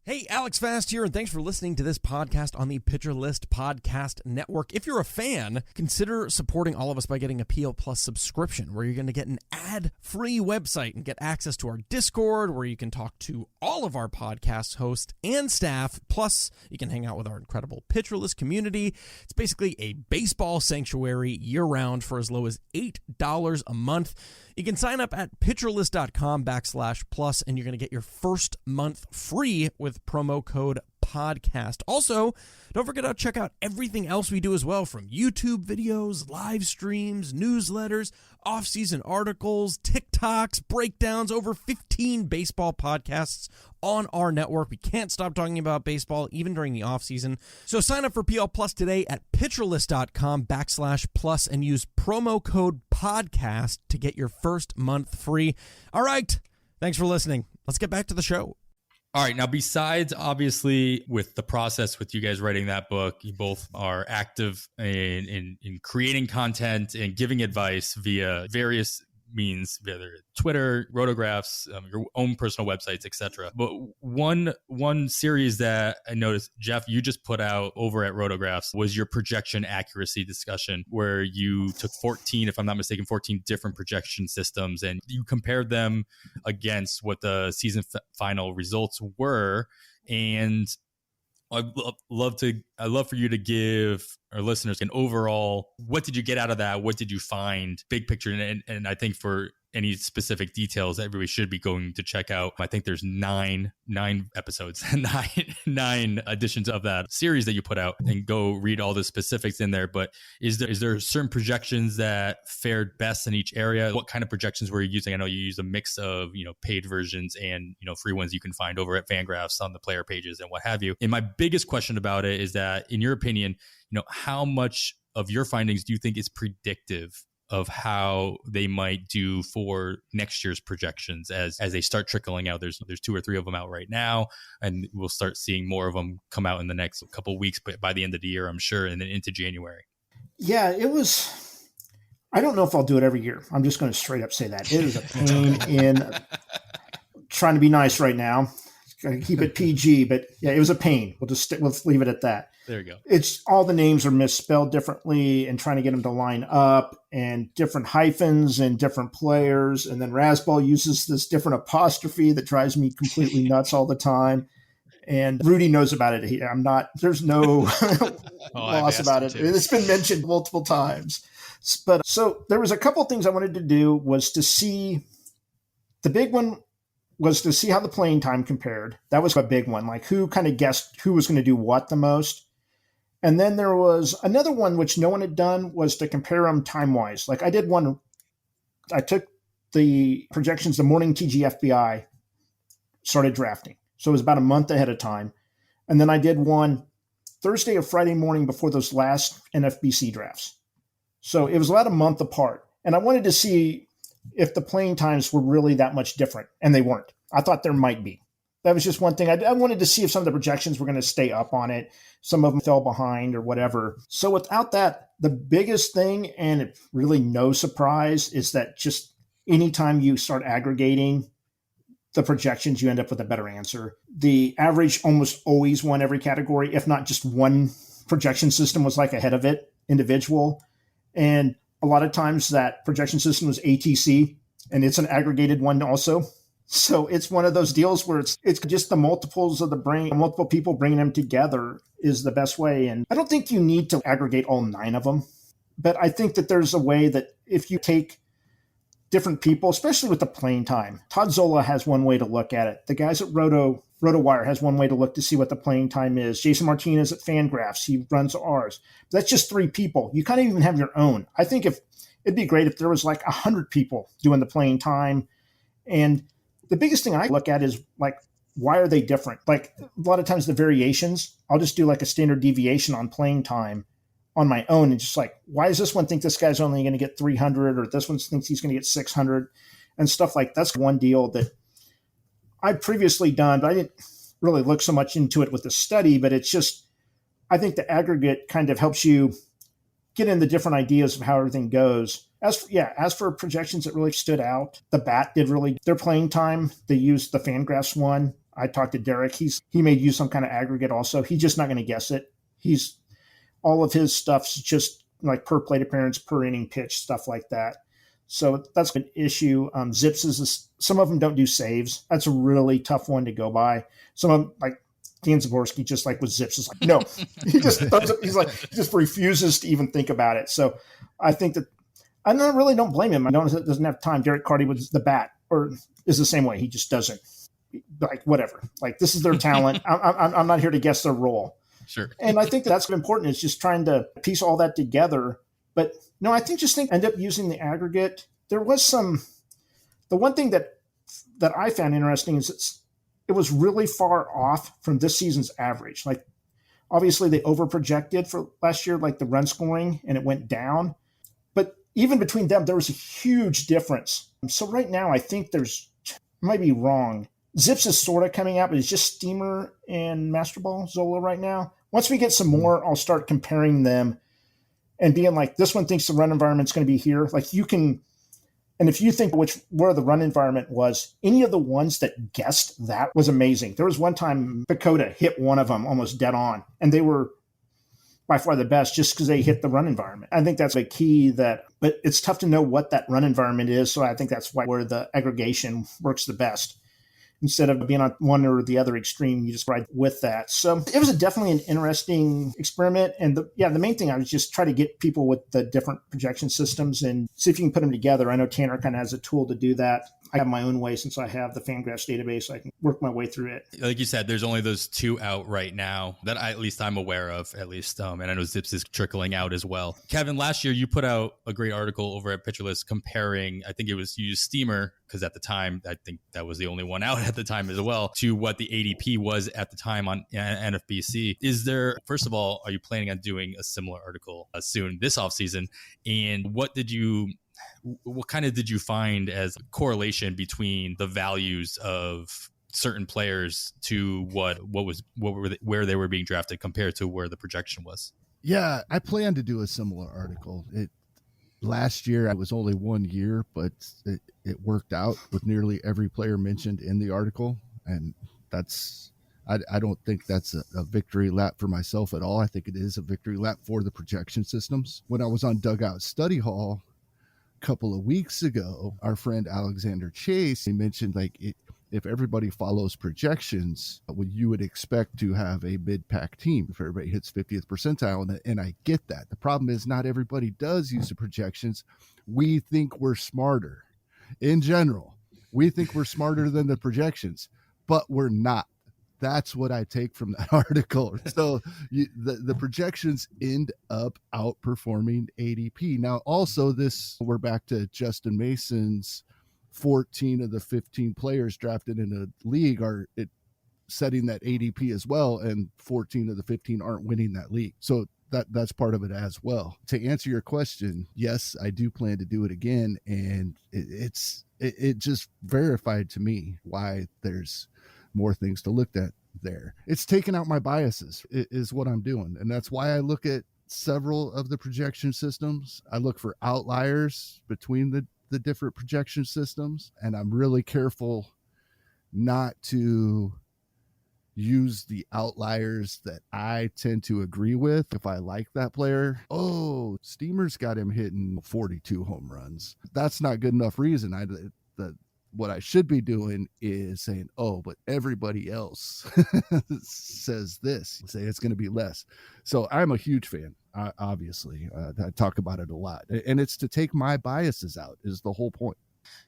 Hey, Alex Fast here, and thanks for listening to this podcast on the Pitcher List Podcast Network. If you're a fan, consider supporting all of us by getting a PL Plus subscription, where you're going to get an ad-free website and get access to our Discord, where you can talk to all of our podcast hosts and staff. Plus, you can hang out with our incredible Pitcher List community. It's basically a baseball sanctuary year-round for as low as $8 a month. You can sign up at pitcherlist.com/plus, and you're going to get your first month free with promo code podcast. Also, don't forget to check out everything else we do as well, from YouTube videos, live streams, newsletters, off-season articles, TikToks, breakdowns, over 15 baseball podcasts on our network. We can't stop talking about baseball even during the off-season. So sign up for PL Plus today at pitcherlist.com/plus and use promo code podcast to get your first month free. All right. Thanks for listening. Let's get back to the show. All right. Now, besides obviously with the process with you guys writing that book, you both are active in creating content and giving advice via various means, whether Twitter, rotographs, your own personal websites, etc. But one series that I noticed, Jeff, you just put out over at Rotographs was your projection accuracy discussion, where you took 14, if I'm not mistaken, 14 different projection systems, and you compared them against what the season final results were. And I'd love for you to give our listeners an overall, what did you get out of that? What did you find? Big picture. And I think for any specific details, everybody should be going to check out. I think there's nine episodes, nine editions of that series that you put out, and go read all the specifics in there. But is there certain projections that fared best in each area? What kind of projections were you using? I know you use a mix of, paid versions and, free ones you can find over at Fangraphs on the player pages and what have you. And my biggest question about it is that, in your opinion, how much of your findings do you think is predictive of how they might do for next year's projections as they start trickling out. There's 2 or 3 of them out right now, and we'll start seeing more of them come out in the next couple of weeks, but by the end of the year, I'm sure, and then into January. Yeah, it was. I don't know if I'll do it every year. I'm just going to straight up say that. It is a pain in trying to be nice right now. Got to keep it PG, but yeah, it was a pain. We'll leave it at that. There you go. It's all the names are misspelled differently and trying to get them to line up and different hyphens and different players. And then Rasball uses this different apostrophe that drives me completely nuts all the time. And Rudy knows about it. There's no loss about it. It's been mentioned multiple times. But so there was a couple things I wanted to do was to see the big one was to see how the playing time compared. That was a big one. Like who kind of guessed who was going to do what the most. And then there was another one, which no one had done, was to compare them time-wise. Like I did one, I took the projections the morning TGFBI started drafting. So it was about a month ahead of time. And then I did one Thursday or Friday morning before those last NFBC drafts. So it was about a month apart. And I wanted to see if the playing times were really that much different. And they weren't. I thought there might be. That was just one thing. I wanted to see if some of the projections were going to stay up on it. Some of them fell behind or whatever. So without that, the biggest thing, and it really no surprise, is that just anytime you start aggregating the projections, you end up with a better answer. The average almost always won every category, if not just one projection system was like ahead of it, individual. And a lot of times that projection system was ATC, and it's an aggregated one also. So it's one of those deals where it's just the multiples of the brain, multiple people bringing them together is the best way. And I don't think you need to aggregate all 9 of them, but I think that there's a way that if you take different people, especially with the playing time, Todd Zola has one way to look at it. The guys at RotoWire has one way to look to see what the playing time is. Jason Martinez at Fangraphs, he runs ours. But that's just 3 people. You kind of even have your own. I think it'd be great if there was like 100 people doing the playing time. And the biggest thing I look at is like, why are they different? Like a lot of times the variations, I'll just do like a standard deviation on playing time on my own. And just like, why does this one think this guy's only going to get 300 or this one thinks he's going to get 600 and stuff like that's one deal that I'd previously done, but I didn't really look so much into it with the study, but it's just, I think the aggregate kind of helps you get in the different ideas of how everything goes. As for projections that really stood out, the Bat did their playing time. They used the Fangraphs one. I talked to Derek. He may use some kind of aggregate also. He's just not going to guess it. All of his stuff's just like per plate appearance, per inning pitch, stuff like that. So that's an issue. Zips some of them don't do saves. That's a really tough one to go by. Some of them, like Dan Zaborski, just like with Zips, is like, no, he just refuses to even think about it. So I think that I really don't blame him. Doesn't have time. Derek Carty with the Bat or is the same way. He just doesn't like whatever. Like this is their talent. I'm not here to guess their role. Sure. And I think that's important is just trying to piece all that together. But no, I think end up using the aggregate. There was the one thing that I found interesting is it was really far off from this season's average. Like obviously they overprojected for last year, like the run scoring, and it went down. But even between them, there was a huge difference. So right now, I think I might be wrong. Zips is sort of coming out, but it's just Steamer and Masterball Zola right now. Once we get some more, I'll start comparing them and being like, this one thinks the run environment's going to be here. Like you can, and if you think where the run environment was, any of the ones that guessed that was amazing. There was one time Dakota hit one of them almost dead on, and they were by far the best just because they hit the run environment. I think that's a key but it's tough to know what that run environment is. So I think that's where the aggregation works the best. Instead of being on one or the other extreme, you just ride with that. So it was definitely an interesting experiment. And the main thing I was just try to get people with the different projection systems and see if you can put them together. I know Tanner kind of has a tool to do that. I have my own way since I have the Fangraphs database. I can work my way through it. Like you said, there's only those 2 out right now that at least I'm aware of, at least. And I know Zips is trickling out as well. Kevin, last year you put out a great article over at Pitcher List comparing, I think it was, you used Steamer, because at the time, I think that was the only one out at the time as well, to what the ADP was at the time on NFBC. Is there, first of all, are you planning on doing a similar article soon this offseason? And what did you find as a correlation between the values of certain players to where they were being drafted compared to where the projection was? Yeah, I plan to do a similar article. Last year, I was only 1 year, but it worked out with nearly every player mentioned in the article. And I don't think that's a victory lap for myself at all. I think it is a victory lap for the projection systems. When I was on Dugout Study Hall a couple of weeks ago, our friend Alexander Chase, he mentioned if everybody follows projections, you would expect to have a mid-pack team if everybody hits 50th percentile. And I get that. The problem is not everybody does use the projections. We think we're smarter. In general, we think we're smarter than the projections, but we're not. That's what I take from that article. So the projections end up outperforming ADP. Now, also we're back to Justin Mason's 14 of the 15 players drafted in a league are setting that ADP as well, and 14 of the 15 aren't winning that league. So that's part of it as well. To answer your question, yes, I do plan to do it again, and it just verified to me why there's more things to look at there. It's taking out my biases is what I'm doing. And that's why I look at several of the projection systems. I look for outliers between the different projection systems. And I'm really careful not to use the outliers that I tend to agree with. If I like that player, Steamer's got him hitting 42 home runs. That's not good enough reason. What I should be doing is saying, but everybody else says this, say it's going to be less. So I'm a huge fan, obviously. I talk about it a lot. And it's to take my biases out is the whole point.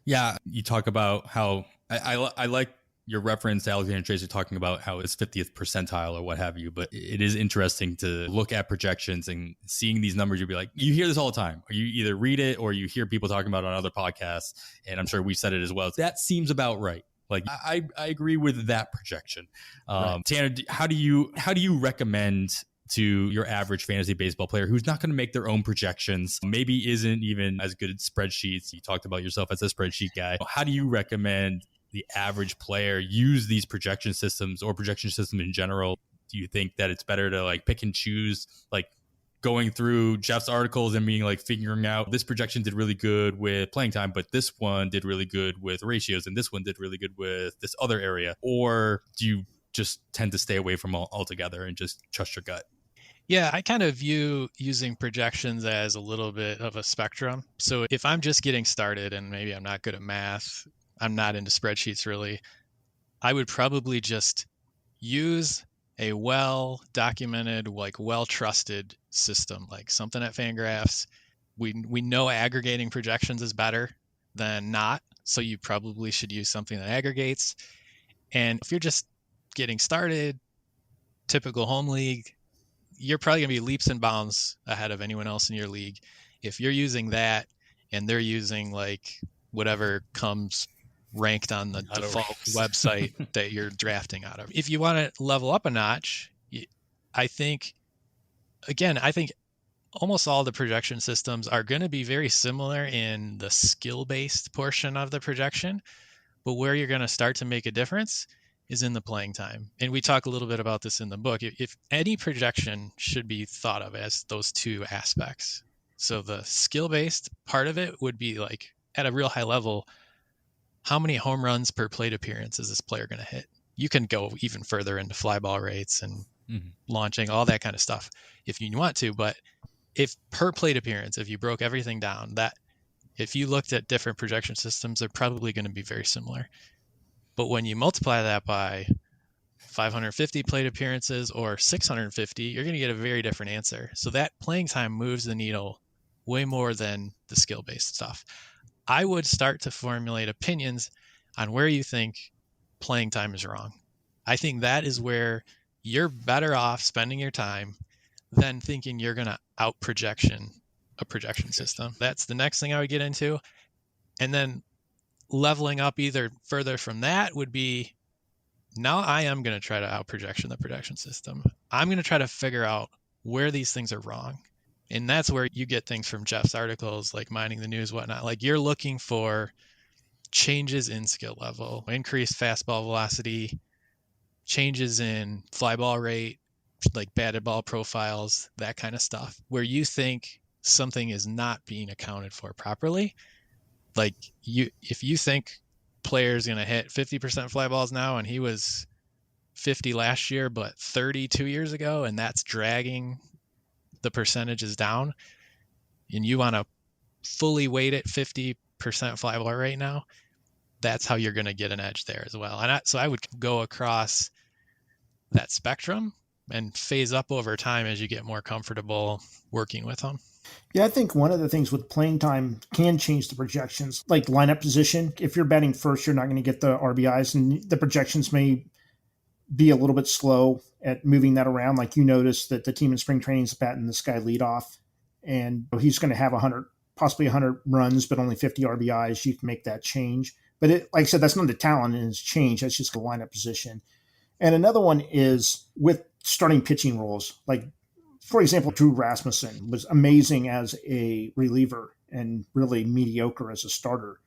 Yeah, you talk about how I like your reference to Alexander Tracy talking about how it's 50th percentile or what have you, but it is interesting to look at projections and seeing these numbers. You'll be like, you hear this all the time, or you either read it or you hear people talking about it on other podcasts. And I'm sure we said it as well. That seems about right. Like I agree with that projection. Right. Tanner, how do you recommend to your average fantasy baseball player who's not going to make their own projections, maybe isn't even as good at spreadsheets? You talked about yourself as a spreadsheet guy. How do you recommend the average player use these projection systems or projection system in general? Do you think that it's better to pick and choose, going through Jeff's articles and being figuring out this projection did really good with playing time, but this one did really good with ratios and this one did really good with this other area? Or do you just tend to stay away from altogether and just trust your gut? Yeah, I kind of view using projections as a little bit of a spectrum. So if I'm just getting started and maybe I'm not good at math, I'm not into spreadsheets really, I would probably just use a well-documented, well-trusted system, like something at Fangraphs. We know aggregating projections is better than not, so you probably should use something that aggregates. And if you're just getting started, typical home league, you're probably going to be leaps and bounds ahead of anyone else in your league. If you're using that and they're using whatever comes ranked on the default website that you're drafting out of. If you want to level up a notch, I think almost all the projection systems are going to be very similar in the skill-based portion of the projection, but where you're going to start to make a difference is in the playing time. And we talk a little bit about this in the book. If any projection should be thought of as those two aspects. So the skill-based part of it would be at a real high level, how many home runs per plate appearance is this player going to hit? You can go even further into fly ball rates and launching, all that kind of stuff if you want to. But if per plate appearance, if you broke everything down, that if you looked at different projection systems, they're probably going to be very similar. But when you multiply that by 550 plate appearances or 650, you're going to get a very different answer. So that playing time moves the needle way more than the skill-based stuff. I would start to formulate opinions on where you think playing time is wrong. I think that is where you're better off spending your time than thinking you're going to out projection a projection system. That's the next thing I would get into. And then leveling up either further from that would be, now I am going to try to out projection the projection system. I'm going to try to figure out where these things are wrong. And that's where you get things from Jeff's articles, like Mining the News, whatnot. Like you're looking for changes in skill level, increased fastball velocity, changes in fly ball rate, like batted ball profiles, that kind of stuff, where you think something is not being accounted for properly. Like if you think player's going to hit 50% fly balls now, and he was 50 last year, but 30 2 years ago, and that's dragging the percentages down, and you want to fully weight it 50% fly ball right now, that's how you're going to get an edge there as well. And so I would go across that spectrum and phase up over time as you get more comfortable working with them. Yeah, I think one of the things with playing time can change the projections, like lineup position. If you're batting first, you're not going to get the RBIs, and the projections may be a little bit slow at moving that around. Like you notice that the team in spring training is batting this guy leadoff, and he's going to have 100, possibly 100 runs, but only 50 RBIs. You can make that change. But like I said, that's not the talent in his change. That's just the lineup position. And another one is with starting pitching roles. Like, for example, Drew Rasmussen was amazing as a reliever and really mediocre as a starter.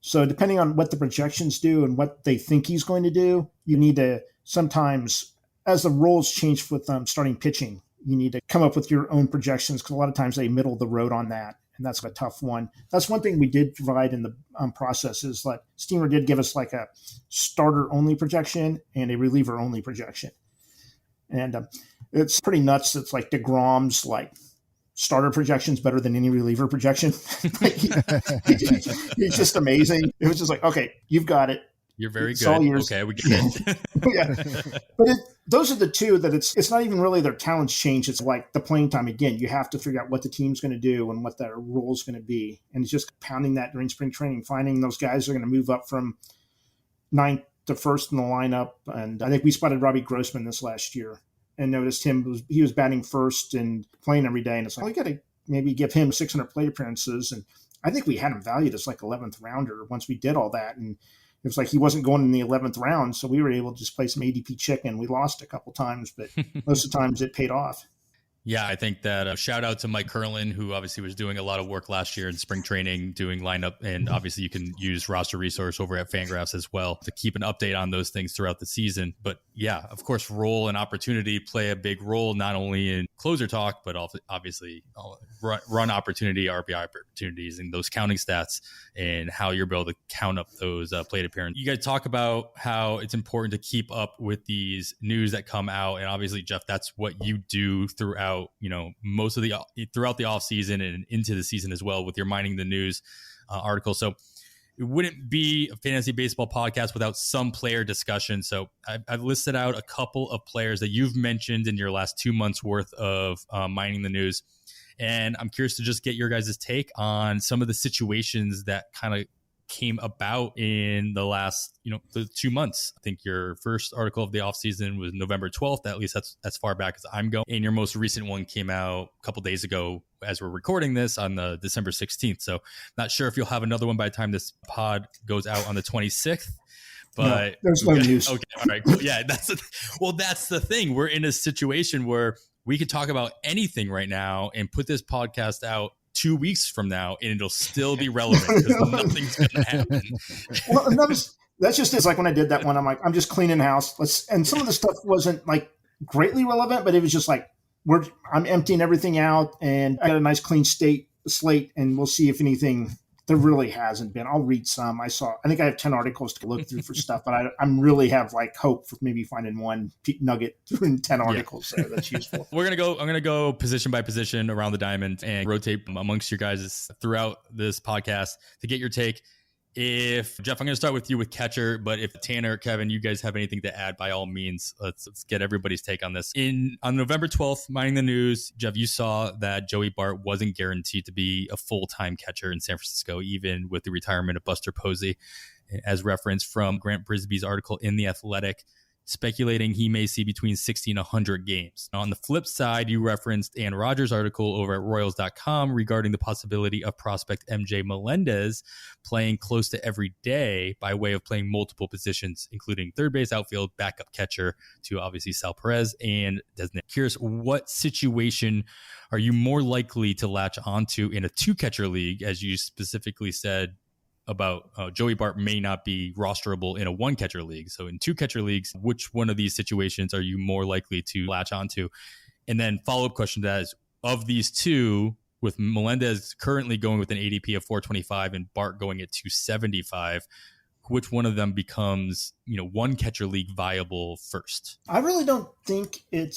So depending on what the projections do and what they think he's going to do, you need to sometimes, as the roles change with starting pitching, you need to come up with your own projections, because a lot of times they middle the road on that. And that's a tough one. That's one thing we did provide in the process, is like Steamer did give us like a starter only projection and a reliever only projection. And it's pretty nuts. It's like DeGrom's like starter projections better than any reliever projection. He's just amazing. It was just like, okay, you've got it. You're very It's good. all yours. Okay, we get it. Yeah. But those are the two that it's not even really their talents change. It's like the playing time. Again, you have to figure out what the team's going to do and what their role is going to be. And it's just pounding that during spring training, finding those guys are going to move up from ninth to first in the lineup. And I think we spotted Robbie Grossman this last year and noticed he was batting first and playing every day. And it's like, you got to maybe give him 600 plate appearances. And I think we had him valued as like 11th rounder once we did all that. And it was like he wasn't going in the 11th round, so we were able to just play some ADP chicken. We lost a couple times, but most of the times it paid off. Yeah, I think that shout out to Mike Curlin, who obviously was doing a lot of work last year in spring training, doing lineup. And obviously you can use roster resource over at Fangraphs as well to keep an update on those things throughout the season. But yeah, of course, role and opportunity play a big role, not only in closer talk, but also obviously run opportunity, RBI opportunities, and those counting stats and how you're able to count up those plate appearances. You guys talk about how it's important to keep up with these news that come out. And obviously, Jeff, that's what you do throughout throughout the off season and into the season as well with your Mining the News article. So it wouldn't be a fantasy baseball podcast without some player discussion. So I've listed out a couple of players that you've mentioned in your last 2 months worth of Mining the News. And I'm curious to just get your guys' take on some of the situations that kind of came about in the last, the 2 months. I think your first article of the offseason was November 12th. At least that's as far back as I'm going. And your most recent one came out a couple days ago as we're recording this on the December 16th. So not sure if you'll have another one by the time this pod goes out on the 26th. But no, there's no news. Okay. All right. Cool. Yeah. That's the thing. We're in a situation where we could talk about anything right now and put this podcast out 2 weeks from now, and it'll still be relevant because nothing's going to happen. Well, that's just it's like when I did that one, I'm like, I'm just cleaning house. And some of the stuff wasn't like greatly relevant, but it was just like, I'm emptying everything out, and I got a nice clean slate, and we'll see if anything. There really hasn't been. I'll read some. I think I have 10 articles to look through for stuff, but I'm really have like hope for maybe finding one nugget in 10 articles there that's useful. I'm going to go position by position around the diamond and rotate amongst you guys throughout this podcast to get your take. If Jeff, I'm going to start with you with catcher, but if Tanner, Kevin, you guys have anything to add, by all means, let's get everybody's take on this. On November 12th, Minding the News, Jeff, you saw that Joey Bart wasn't guaranteed to be a full-time catcher in San Francisco, even with the retirement of Buster Posey, as referenced from Grant Brisbee's article in The Athletic, speculating he may see between 60 and 100 games. Now, on the flip side, you referenced Ann Rogers' article over at Royals.com regarding the possibility of prospect MJ Melendez playing close to every day by way of playing multiple positions, including third base, outfield, backup catcher to obviously Sal Perez and designated. Curious, what situation are you more likely to latch onto in a two-catcher league, as you specifically said about Joey Bart may not be rosterable in a one-catcher league. So in two-catcher leagues, which one of these situations are you more likely to latch onto? And then follow-up question to that is, of these two, with Melendez currently going with an ADP of 425 and Bart going at 275, which one of them becomes, one-catcher league viable first? I really don't think it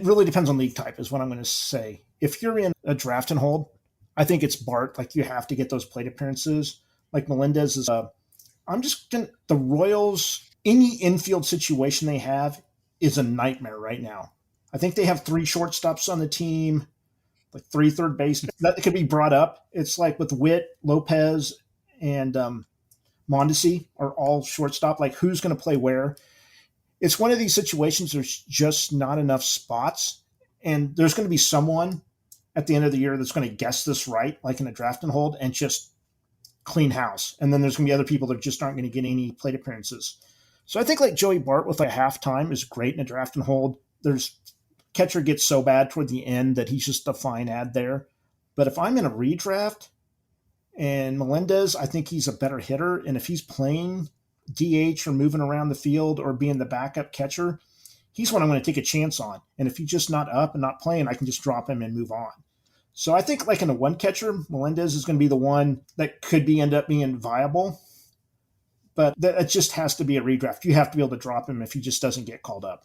really depends on league type is what I'm going to say. If you're in a draft and hold, I think it's Bart. Like, you have to get those plate appearances. Like Melendez is, the Royals, any infield situation they have is a nightmare right now. I think they have 3 shortstops on the team, like 3 third basemen. That could be brought up. It's like with Witt, Lopez, and Mondesi are all shortstop. Like, who's going to play where? It's one of these situations there's just not enough spots, and there's going to be someone at the end of the year that's going to guess this right, like in a draft and hold, and just clean house. And then there's going to be other people that just aren't going to get any plate appearances. So I think like Joey Bart with like a halftime is great in a draft and hold. There's catcher gets so bad toward the end that he's just a fine ad there. But if I'm in a redraft and Melendez, I think he's a better hitter. And if he's playing DH or moving around the field or being the backup catcher, he's one I'm going to take a chance on. And if he's just not up and not playing, I can just drop him and move on. So I think like in a one catcher, Melendez is going to be the one that could end up being viable. But it just has to be a redraft. You have to be able to drop him if he just doesn't get called up.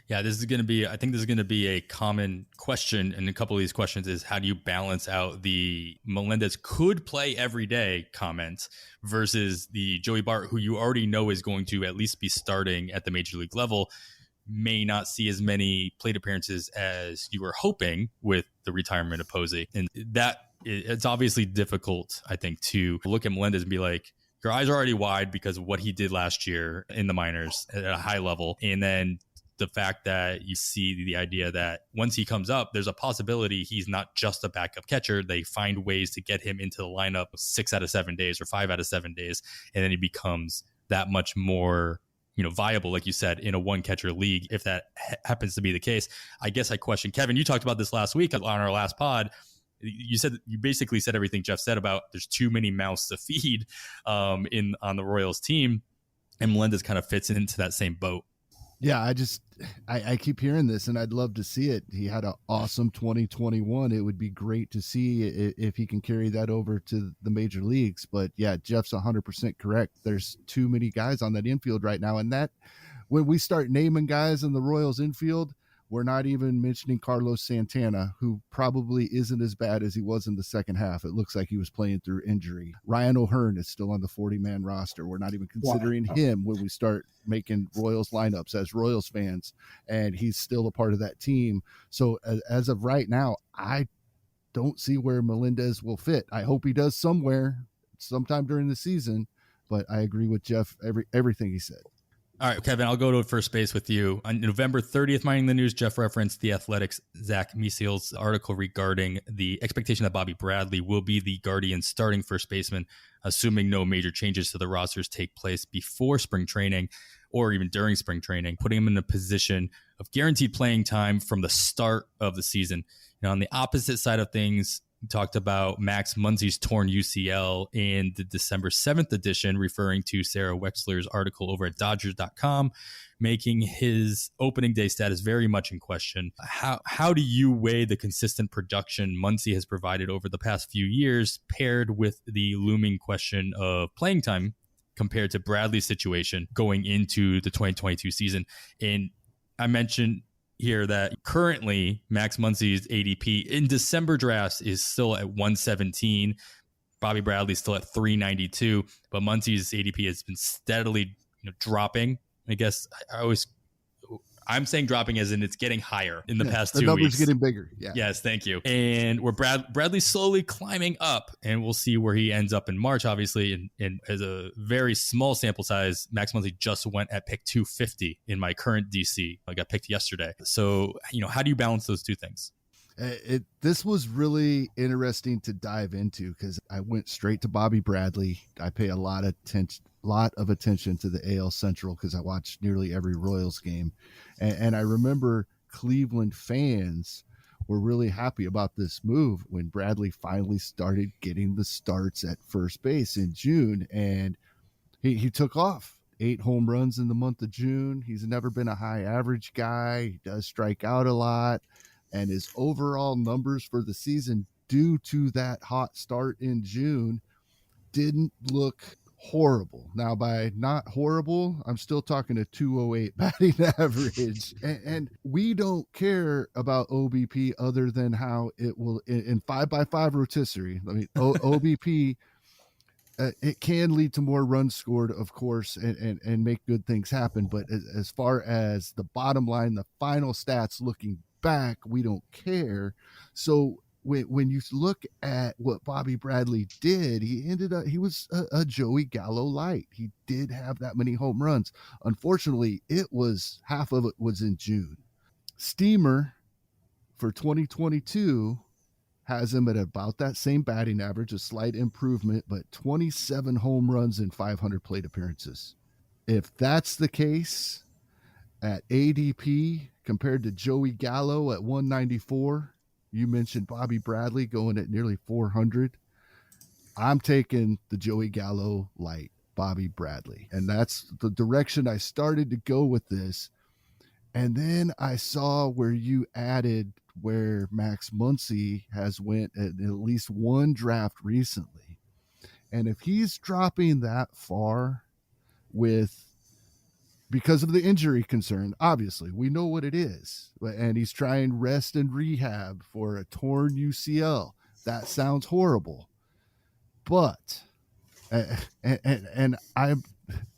Yeah, I think this is going to be a common question. And a couple of these questions is, how do you balance out the Melendez could play every day comment versus the Joey Bart, who you already know is going to at least be starting at the major league level, may not see as many plate appearances as you were hoping with the retirement of Posey. And it's obviously difficult, I think, to look at Melendez and be like, your eyes are already wide because of what he did last year in the minors at a high level. And then the fact that you see the idea that once he comes up, there's a possibility he's not just a backup catcher. They find ways to get him into the lineup 6 out of 7 days or 5 out of 7 days. And then he becomes that much more viable, like you said, in a one catcher league, if that happens to be the case. I guess I question, Kevin, you talked about this last week on our last pod. You basically said everything Jeff said about there's too many mouths to feed on the Royals team, and Melendez kind of fits into that same boat. Yeah, I keep hearing this, and I'd love to see it. He had an awesome 2021. It would be great to see if he can carry that over to the major leagues. But yeah, Jeff's 100% correct. There's too many guys on that infield right now. And that when we start naming guys in the Royals infield, we're not even mentioning Carlos Santana, who probably isn't as bad as he was in the second half. It looks like he was playing through injury. Ryan O'Hearn is still on the 40-man roster. We're not even considering him when we start making Royals lineups as Royals fans, and he's still a part of that team. So as of right now, I don't see where Melendez will fit. I hope he does sometime during the season, but I agree with Jeff, everything he said. All right, Kevin, I'll go to first base with you. On November 30th, Minding the News, Jeff referenced The Athletic's Zach Meseal's article regarding the expectation that Bobby Bradley will be the Guardians' starting first baseman, assuming no major changes to the rosters take place before spring training or even during spring training, putting him in a position of guaranteed playing time from the start of the season. On the opposite side of things, we talked about Max Muncy's torn UCL in the December 7th edition, referring to Sarah Wexler's article over at Dodgers.com, making his opening day status very much in question. How do you weigh the consistent production Muncy has provided over the past few years, paired with the looming question of playing time compared to Bradley's situation going into the 2022 season? And I mentioned here that currently Max Muncy's ADP in December drafts is still at 117. Bobby Bradley's still at 392, but Muncy's ADP has been steadily dropping. I guess I'm saying dropping as in it's getting higher in the past 2 weeks. The number's getting bigger. Yeah. Yes, thank you. And we're Bradley's slowly climbing up, and we'll see where he ends up in March, obviously. And as a very small sample size, Max Muncy just went at pick 250 in my current DC. I got picked yesterday. So, how do you balance those two things? This was really interesting to dive into because I went straight to Bobby Bradley. I pay a lot of attention to the AL Central because I watch nearly every Royals game. And I remember Cleveland fans were really happy about this move when Bradley finally started getting the starts at first base in June. And he took off. 8 home runs in the month of June. He's never been a high average guy. He does strike out a lot. And his overall numbers for the season due to that hot start in June didn't look horrible. Now, by not horrible, I'm still talking a 208 batting average. And we don't care about OBP other than how it will in 5x5 rotisserie. I mean, OBP, it can lead to more runs scored, of course, and make good things happen. But as far as the bottom line, the final stats looking back, we don't care. So when you look at what Bobby Bradley did, he was a Joey Gallo light. He did have that many home runs. Unfortunately, half of it was in June. Steamer for 2022 has him at about that same batting average, a slight improvement, but 27 home runs in 500 plate appearances. If that's the case at ADP compared to Joey Gallo at 194, you mentioned Bobby Bradley going at nearly 400. I'm taking the Joey Gallo light, Bobby Bradley. And that's the direction I started to go with this. And then I saw where you added where Max Muncy has went at least one draft recently. And if he's dropping that far because of the injury concern, obviously we know what it is, and he's trying rest and rehab for a torn UCL. That sounds horrible, but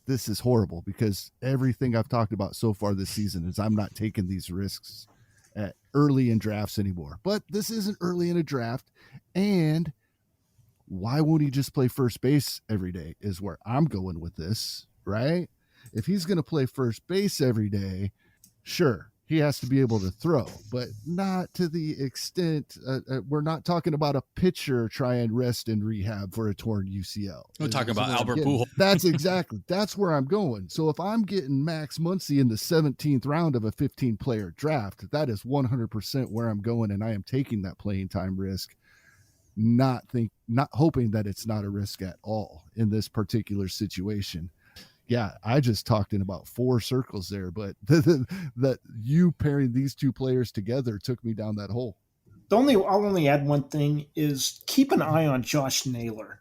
this is horrible because everything I've talked about so far this season is I'm not taking these risks early in drafts anymore. But this isn't early in a draft, and why won't he just play first base every day is where I'm going with this, right? If he's going to play first base every day, sure, he has to be able to throw, but not to the extent. We're not talking about a pitcher trying rest and rehab for a torn UCL. We're talking about Albert Pujols. That's where I'm going. So if I'm getting Max Muncy in the 17th round of a 15-player draft, that is 100% where I'm going, and I am taking that playing time risk, not hoping that it's not a risk at all in this particular situation. Yeah, I just talked in about 4 circles there, but that you pairing these two players together took me down that hole. I'll only add one thing is keep an eye on Josh Naylor.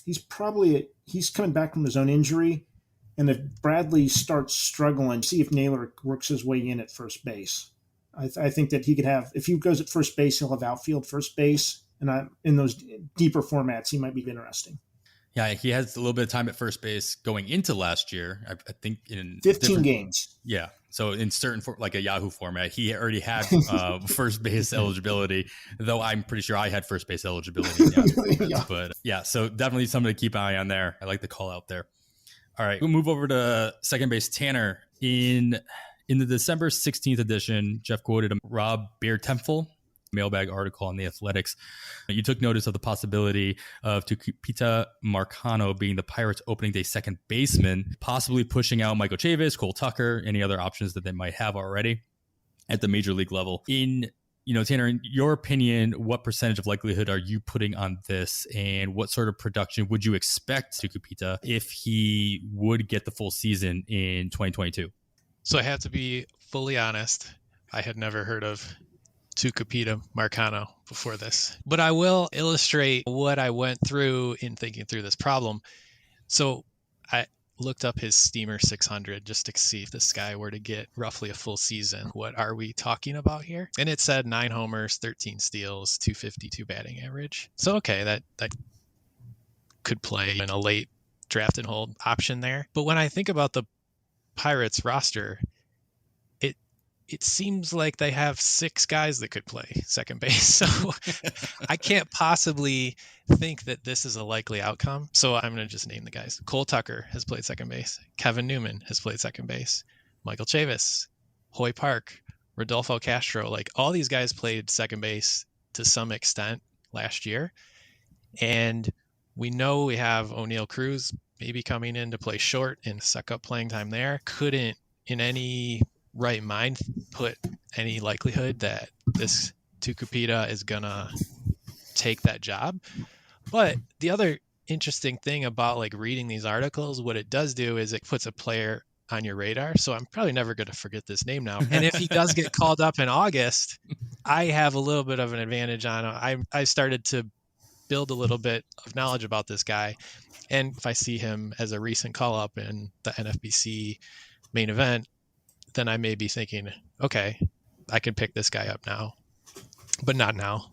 He's coming back from his own injury, and if Bradley starts struggling, see if Naylor works his way in at first base. I think that he could have, if he goes at first base, he'll have outfield first base, and in those deeper formats, he might be interesting. Yeah, he has a little bit of time at first base going into last year. I think in 15 games. Yeah. So in certain, like a Yahoo format, he already had first base eligibility, though I'm pretty sure I had first base eligibility. Yeah. But yeah, so definitely something to keep an eye on there. I like the call out there. All right, we'll move over to second base Tanner. In the December 16th edition, Jeff quoted Rob Biertempfel mailbag article on The Athletics. You took notice of the possibility of Tucupita Marcano being the Pirates' opening day second baseman, possibly pushing out Michael Chavis, Cole Tucker, any other options that they might have already at the major league level. Tanner, in your opinion, what percentage of likelihood are you putting on this, and what sort of production would you expect Tucupita if he would get the full season in 2022? So I have to be fully honest. I had never heard of Tucupita Marcano before this, but I will illustrate what I went through in thinking through this problem. So I looked up his Steamer 600 just to see if this guy were to get roughly a full season. What are we talking about here? And it said 9 homers, 13 steals, 252 batting average. So okay, that could play in a late draft and hold option there. But when I think about the Pirates roster, it seems like they have 6 guys that could play second base. So I can't possibly think that this is a likely outcome. So I'm going to just name the guys. Cole Tucker has played second base. Kevin Newman has played second base. Michael Chavis, Hoy Park, Rodolfo Castro, like all these guys played second base to some extent last year. And we know we have O'Neal Cruz maybe coming in to play short and suck up playing time there. Couldn't in any right mind put any likelihood that this Tucupita is gonna take that job. But the other interesting thing about like reading these articles, what it does do is it puts a player on your radar. So I'm probably never going to forget this name now. And if he does get called up in August, I have a little bit of an advantage on him. I started to build a little bit of knowledge about this guy. And if I see him as a recent call up in the NFBC main event, then I may be thinking, okay, I can pick this guy up now, but not now.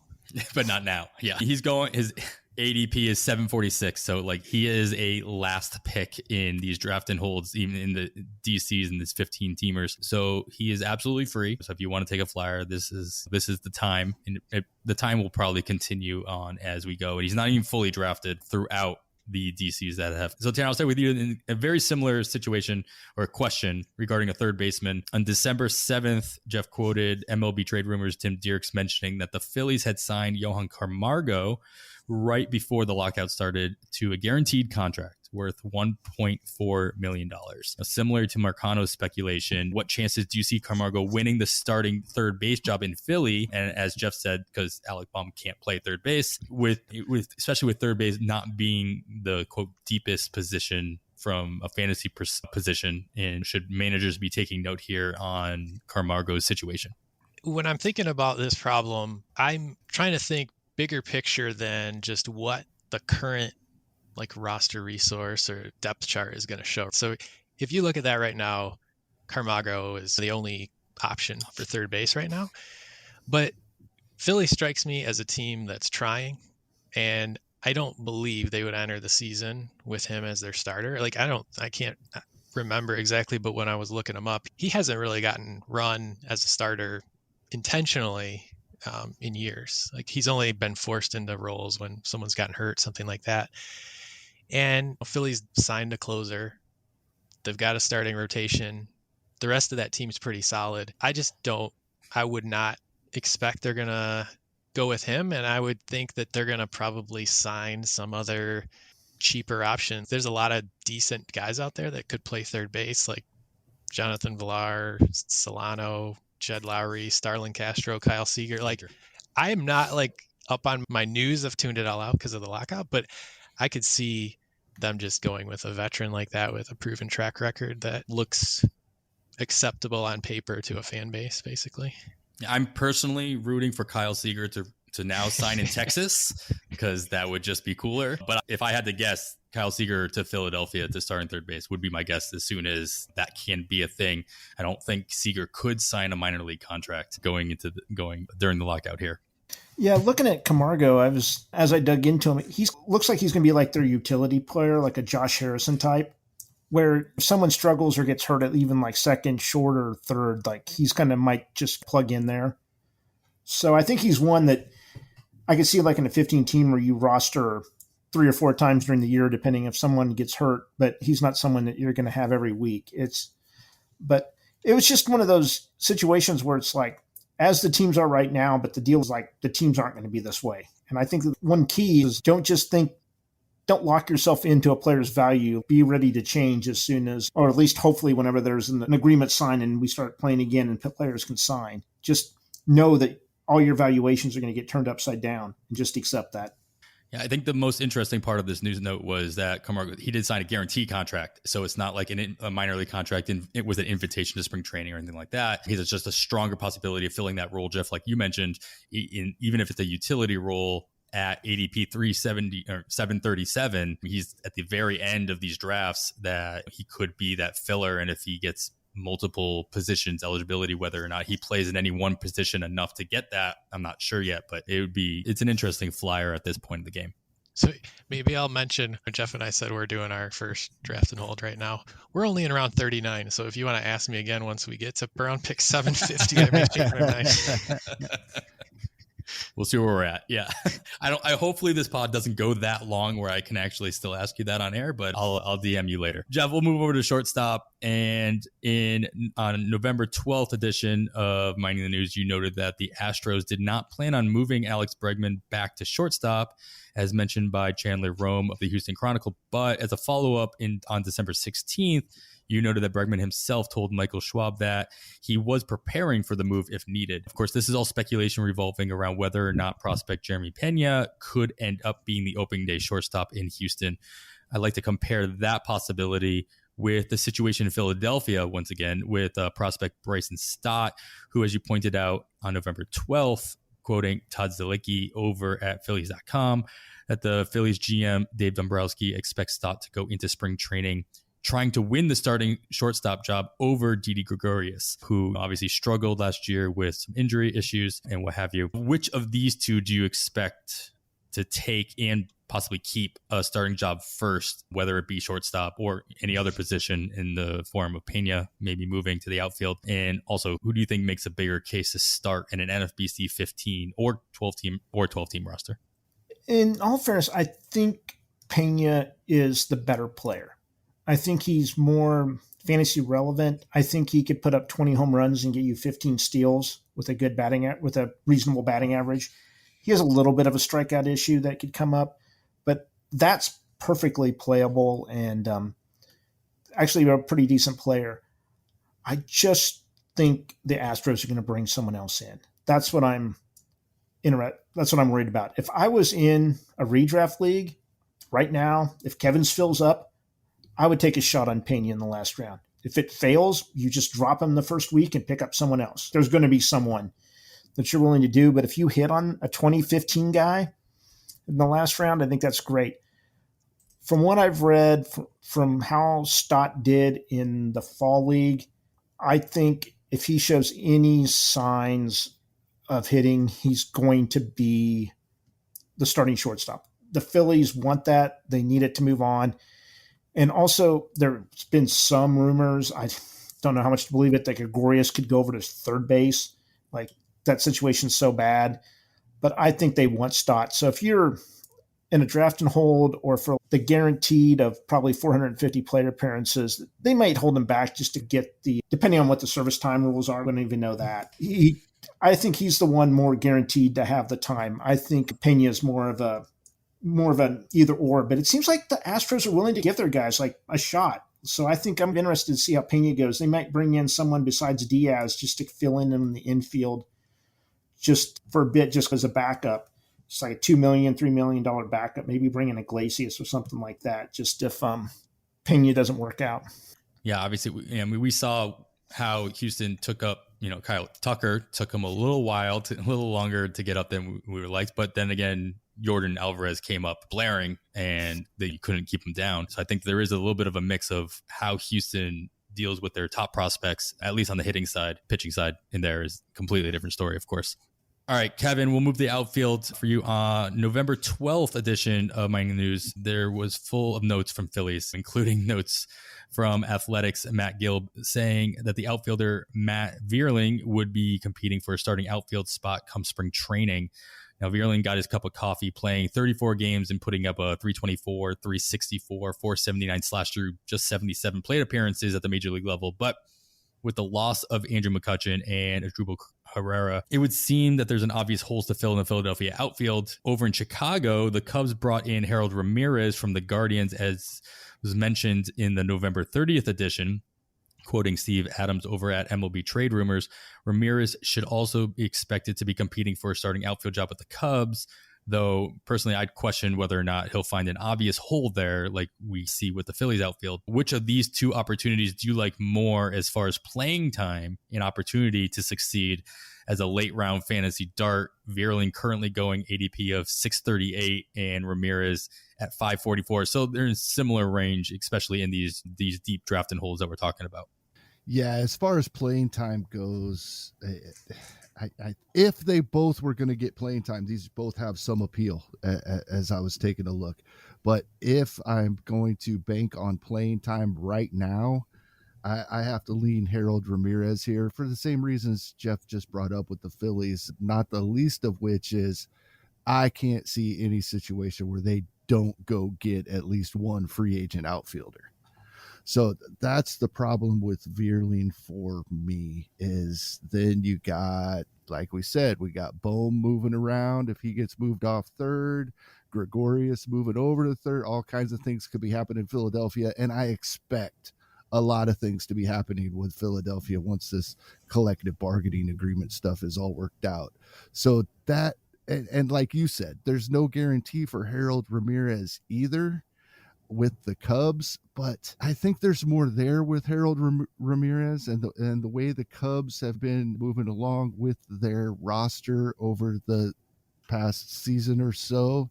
But not now. Yeah. He's going, his ADP is 746. So like he is a last pick in these draft and holds, even in the DCs and this 15 teamers. So he is absolutely free. So if you want to take a flyer, this is the time, and the time will probably continue on as we go. And he's not even fully drafted throughout the DCs that have. So Tanner, I'll start with you in a very similar situation or a question regarding a third baseman. On December 7th, Jeff quoted MLB trade rumors Tim Dierks mentioning that the Phillies had signed Johan Camargo right before the lockout started to a guaranteed contract worth $1.4 million. Now, similar to Marcano's speculation, what chances do you see Camargo winning the starting third base job in Philly? And as Jeff said, because Alec Baum can't play third base, with especially with third base not being the quote deepest position from a fantasy position, and should managers be taking note here on Camargo's situation? When I'm thinking about this problem, I'm trying to think bigger picture than just what the current like roster resource or depth chart is going to show. So if you look at that right now, Camargo is the only option for third base right now. But Philly strikes me as a team that's trying, and I don't believe they would enter the season with him as their starter. Like I can't remember exactly, but when I was looking him up, he hasn't really gotten run as a starter intentionally in years. Like he's only been forced into roles when someone's gotten hurt, something like that. And Philly's signed a closer. They've got a starting rotation. The rest of that team's pretty solid. I would not expect they're going to go with him. And I would think that they're going to probably sign some other cheaper options. There's a lot of decent guys out there that could play third base, like Jonathan Villar, Solano, Jed Lowry, Starlin Castro, Kyle Seager. Like, I am not like up on my news. I've tuned it all out because of the lockout, but I could see them just going with a veteran like that with a proven track record that looks acceptable on paper to a fan base, basically. I'm personally rooting for Kyle Seager to now sign in Texas, because that would just be cooler. But if I had to guess, Kyle Seager to Philadelphia to start in third base would be my guess as soon as that can be a thing. I don't think Seager could sign a minor league contract going during the lockout here. Yeah, looking at Camargo, as I dug into him, looks like he's going to be like their utility player, like a Josh Harrison type, where if someone struggles or gets hurt at even like second, short, or third, like he's kind of might just plug in there. So I think he's one that I could see like in a 15 team where you roster 3 or 4 times during the year, depending if someone gets hurt, but he's not someone that you're going to have every week. But it was just one of those situations where it's like, as the teams are right now, but the deal is like the teams aren't going to be this way. And I think that one key is don't lock yourself into a player's value. Be ready to change as soon as, or at least hopefully whenever there's an agreement signed and we start playing again and players can sign. Just know that all your valuations are going to get turned upside down, and just accept that. Yeah, I think the most interesting part of this news note was that Camargo, he did sign a guarantee contract. So it's not like a minor league contract and it was an invitation to spring training or anything like that. It's just a stronger possibility of filling that role, Jeff, like you mentioned, even if it's a utility role at ADP 370 or 737, he's at the very end of these drafts that he could be that filler. And if he gets multiple positions eligibility, whether or not he plays in any one position enough to get that, I'm not sure yet, but it's an interesting flyer at this point in the game. So maybe I'll mention, Jeff and I said we're doing our first draft and hold right now. We're only in round 39. So if you want to ask me again once we get to round pick 750, I may change my mind. We'll see where we're at. Yeah. I hopefully this pod doesn't go that long where I can actually still ask you that on air, but I'll DM you later. Jeff, we'll move over to shortstop. And on November 12th edition of Mining the News, you noted that the Astros did not plan on moving Alex Bregman back to shortstop, as mentioned by Chandler Rome of the Houston Chronicle. But as a follow-up on December 16th, you noted that Bregman himself told Michael Schwab that he was preparing for the move if needed. Of course, this is all speculation revolving around whether or not prospect Jeremy Peña could end up being the opening day shortstop in Houston. I'd like to compare that possibility with the situation in Philadelphia, once again, with prospect Bryson Stott, who, as you pointed out on November 12th, quoting Todd Zalicki over at Phillies.com, that the Phillies GM Dave Dombrowski expects Stott to go into spring training trying to win the starting shortstop job over Didi Gregorius, who obviously struggled last year with some injury issues and what have you. Which of these two do you expect to take and possibly keep a starting job first, whether it be shortstop or any other position in the form of Peña maybe moving to the outfield? And also, who do you think makes a bigger case to start in an NFBC 15 or 12 team roster? In all fairness, I think Peña is the better player. I think he's more fantasy relevant. I think he could put up 20 home runs and get you 15 steals with a reasonable batting average. He has a little bit of a strikeout issue that could come up, but that's perfectly playable and actually a pretty decent player. I just think the Astros are going to bring someone else in. That's what I'm worried about. If I was in a redraft league right now, if Kevin's fills up, I would take a shot on Peña in the last round. If it fails, you just drop him the first week and pick up someone else. There's going to be someone that you're willing to do, but if you hit on a 2015 guy in the last round, I think that's great. From what I've read, from how Stott did in the fall league, I think if he shows any signs of hitting, he's going to be the starting shortstop. The Phillies want that. They need it to move on. And also, there's been some rumors, I don't know how much to believe it, that Gregorius could go over to third base. Like, that situation's so bad. But I think they want Stott. So if you're in a draft and hold or for the guaranteed of probably 450 plate appearances, they might hold him back just to get depending on what the service time rules are, I don't even know that. I think he's the one more guaranteed to have the time. I think Peña is more of an either or, but it seems like the Astros are willing to give their guys like a shot. So I think I'm interested to see how Peña goes. They might bring in someone besides Diaz just to fill in the infield just for a bit, just as a backup. It's like a $2 million, $3 million backup, maybe bring in Iglesias or something like that, just if Peña doesn't work out. Yeah, obviously, we saw how Houston took up, Kyle Tucker took him a little longer to get up than we were liked. But then again, Yordan Alvarez came up blaring and you couldn't keep him down. So I think there is a little bit of a mix of how Houston deals with their top prospects, at least on the hitting side. Pitching side in there is a completely different story, of course. All right, Kevin, we'll move the outfield for you. November 12th edition of Mining News, there was full of notes from Phillies, including notes from Athletics Matt Gilb saying that the outfielder Matt Vierling would be competing for a starting outfield spot come spring training. Now, Vierling got his cup of coffee playing 34 games and putting up a 324, 364, 479 slash through just 77 plate appearances at the major league level. But with the loss of Andrew McCutchen and Asdrubal Herrera, it would seem that there's an obvious holes to fill in the Philadelphia outfield. Over in Chicago, the Cubs brought in Harold Ramirez from the Guardians, as was mentioned in the November 30th edition. Quoting Steve Adams over at MLB Trade Rumors, Ramirez should also be expected to be competing for a starting outfield job with the Cubs, though personally I'd question whether or not he'll find an obvious hole there like we see with the Phillies outfield. Which of these two opportunities do you like more as far as playing time and opportunity to succeed as a late round fantasy dart? Vierling currently going ADP of 638 and Ramirez at 544. So they're in similar range, especially in these deep draft and holes that we're talking about. Yeah, as far as playing time goes, if they both were going to get playing time, these both have some appeal as I was taking a look. But if I'm going to bank on playing time right now, I have to lean Harold Ramirez here for the same reasons Jeff just brought up with the Phillies, not the least of which is I can't see any situation where they don't go get at least one free agent outfielder. So that's the problem with Vierling for me is then you got, like we said, we got Bohm moving around. If he gets moved off third, Gregorius moving over to third, all kinds of things could be happening in Philadelphia. And I expect a lot of things to be happening with Philadelphia once this collective bargaining agreement stuff is all worked out. So that, and like you said, there's no guarantee for Harold Ramirez either with the Cubs, but I think there's more there with Harold Ramirez and the way the Cubs have been moving along with their roster over the past season or so.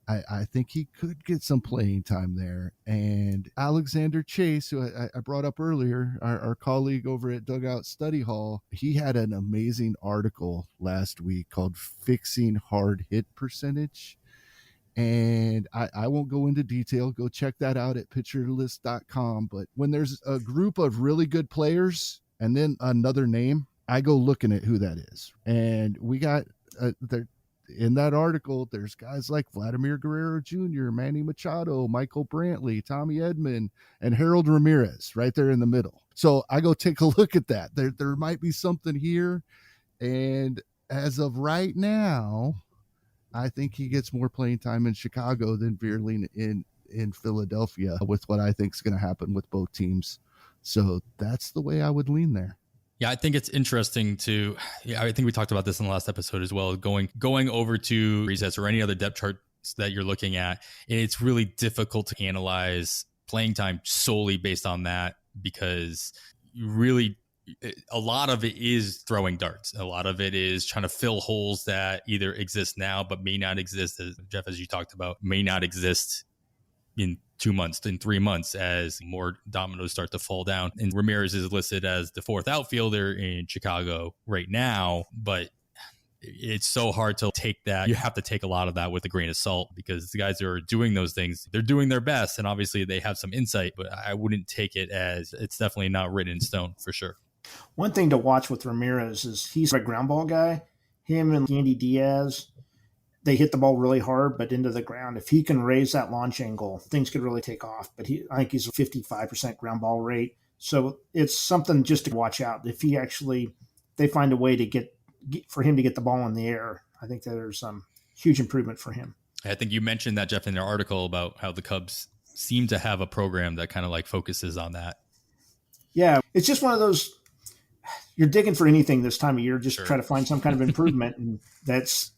I think he could get some playing time there. And Alexander Chase, who I brought up earlier, our colleague over at Dugout Study Hall, he had an amazing article last week called Fixing Hard Hit Percentage. And I won't go into detail. Go check that out at pitcherlist.com. But when there's a group of really good players and then another name, I go looking at who that is. And we got there in that article, there's guys like Vladimir Guerrero Jr., Manny Machado, Michael Brantley, Tommy Edman, and Harold Ramirez right there in the middle. So I go take a look at that. There might be something here. And as of right now, I think he gets more playing time in Chicago than Vierling in Philadelphia with what I think is going to happen with both teams. So that's the way I would lean there. Yeah, I think it's interesting I think we talked about this in the last episode as well, going over to resets or any other depth charts that you're looking at. And it's really difficult to analyze playing time solely based on that because a lot of it is throwing darts. A lot of it is trying to fill holes that either exist now, but may not exist, as Jeff, as you talked about, may not exist in 2 months, in 3 months, as more dominoes start to fall down. And Ramirez is listed as the fourth outfielder in Chicago right now, but it's so hard to take that. You have to take a lot of that with a grain of salt because the guys that are doing those things, they're doing their best. And obviously they have some insight, but I wouldn't take it as it's definitely not written in stone for sure. One thing to watch with Ramirez is he's a ground ball guy. Him and Andy Diaz, they hit the ball really hard, but into the ground. If he can raise that launch angle, things could really take off. But I think he's a 55% ground ball rate. So it's something just to watch out. If they find a way to get for him to get the ball in the air, I think that there's some huge improvement for him. I think you mentioned that, Jeff, in your article about how the Cubs seem to have a program that kind of like focuses on that. Yeah, it's just one of those, you're digging for anything this time of year, just Sure. try to find some kind of improvement. And that's,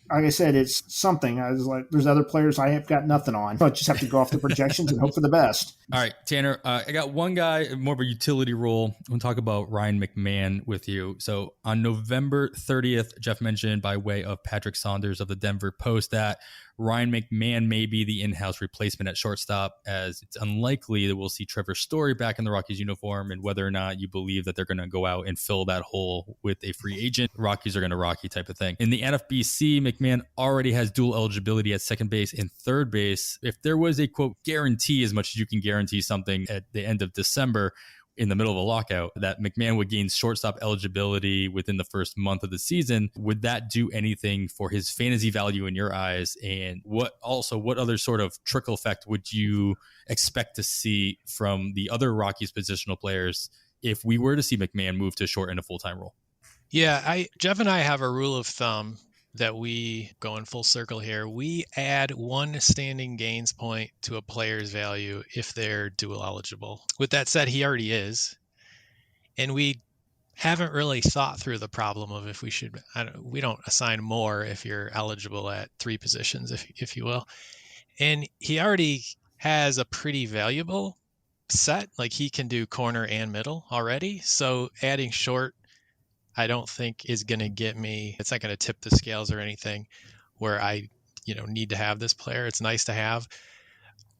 like I said, it's something. I was like, there's other players I have got nothing on. I just have to go off the projections and hope for the best. All right, Tanner, I got one guy, more of a utility role. I'm going to talk about Ryan McMahon with you. So on November 30th, Jeff mentioned by way of Patrick Saunders of the Denver Post that Ryan McMahon may be the in-house replacement at shortstop, as it's unlikely that we'll see Trevor Story back in the Rockies uniform, and whether or not you believe that they're going to go out and fill that hole with a free agent, Rockies are going to Rocky type of thing. In the NFBC, McMahon already has dual eligibility at second base and third base. If there was a, quote, guarantee, as much as you can guarantee something at the end of December, in the middle of a lockout, that McMahon would gain shortstop eligibility within the first month of the season, would that do anything for his fantasy value in your eyes? And what other sort of trickle effect would you expect to see from the other Rockies positional players if we were to see McMahon move to short in a full-time role? Yeah, Jeff and I have a rule of thumb that we go in full circle here. We add one standing gains point to a player's value if they're dual eligible. With that said, he already is. And we haven't really thought through the problem of if we should, we don't assign more if you're eligible at three positions, if you will. And he already has a pretty valuable set. Like he can do corner and middle already. So adding short, I don't think is going to get me, it's not going to tip the scales or anything where I, need to have this player. It's nice to have.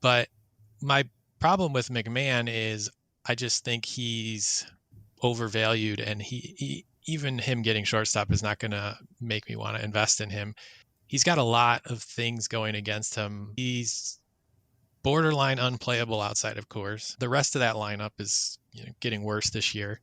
But my problem with McMahon is I just think he's overvalued, and he even him getting shortstop is not going to make me want to invest in him. He's got a lot of things going against him. He's borderline unplayable outside of Coors. The rest of that lineup is getting worse this year.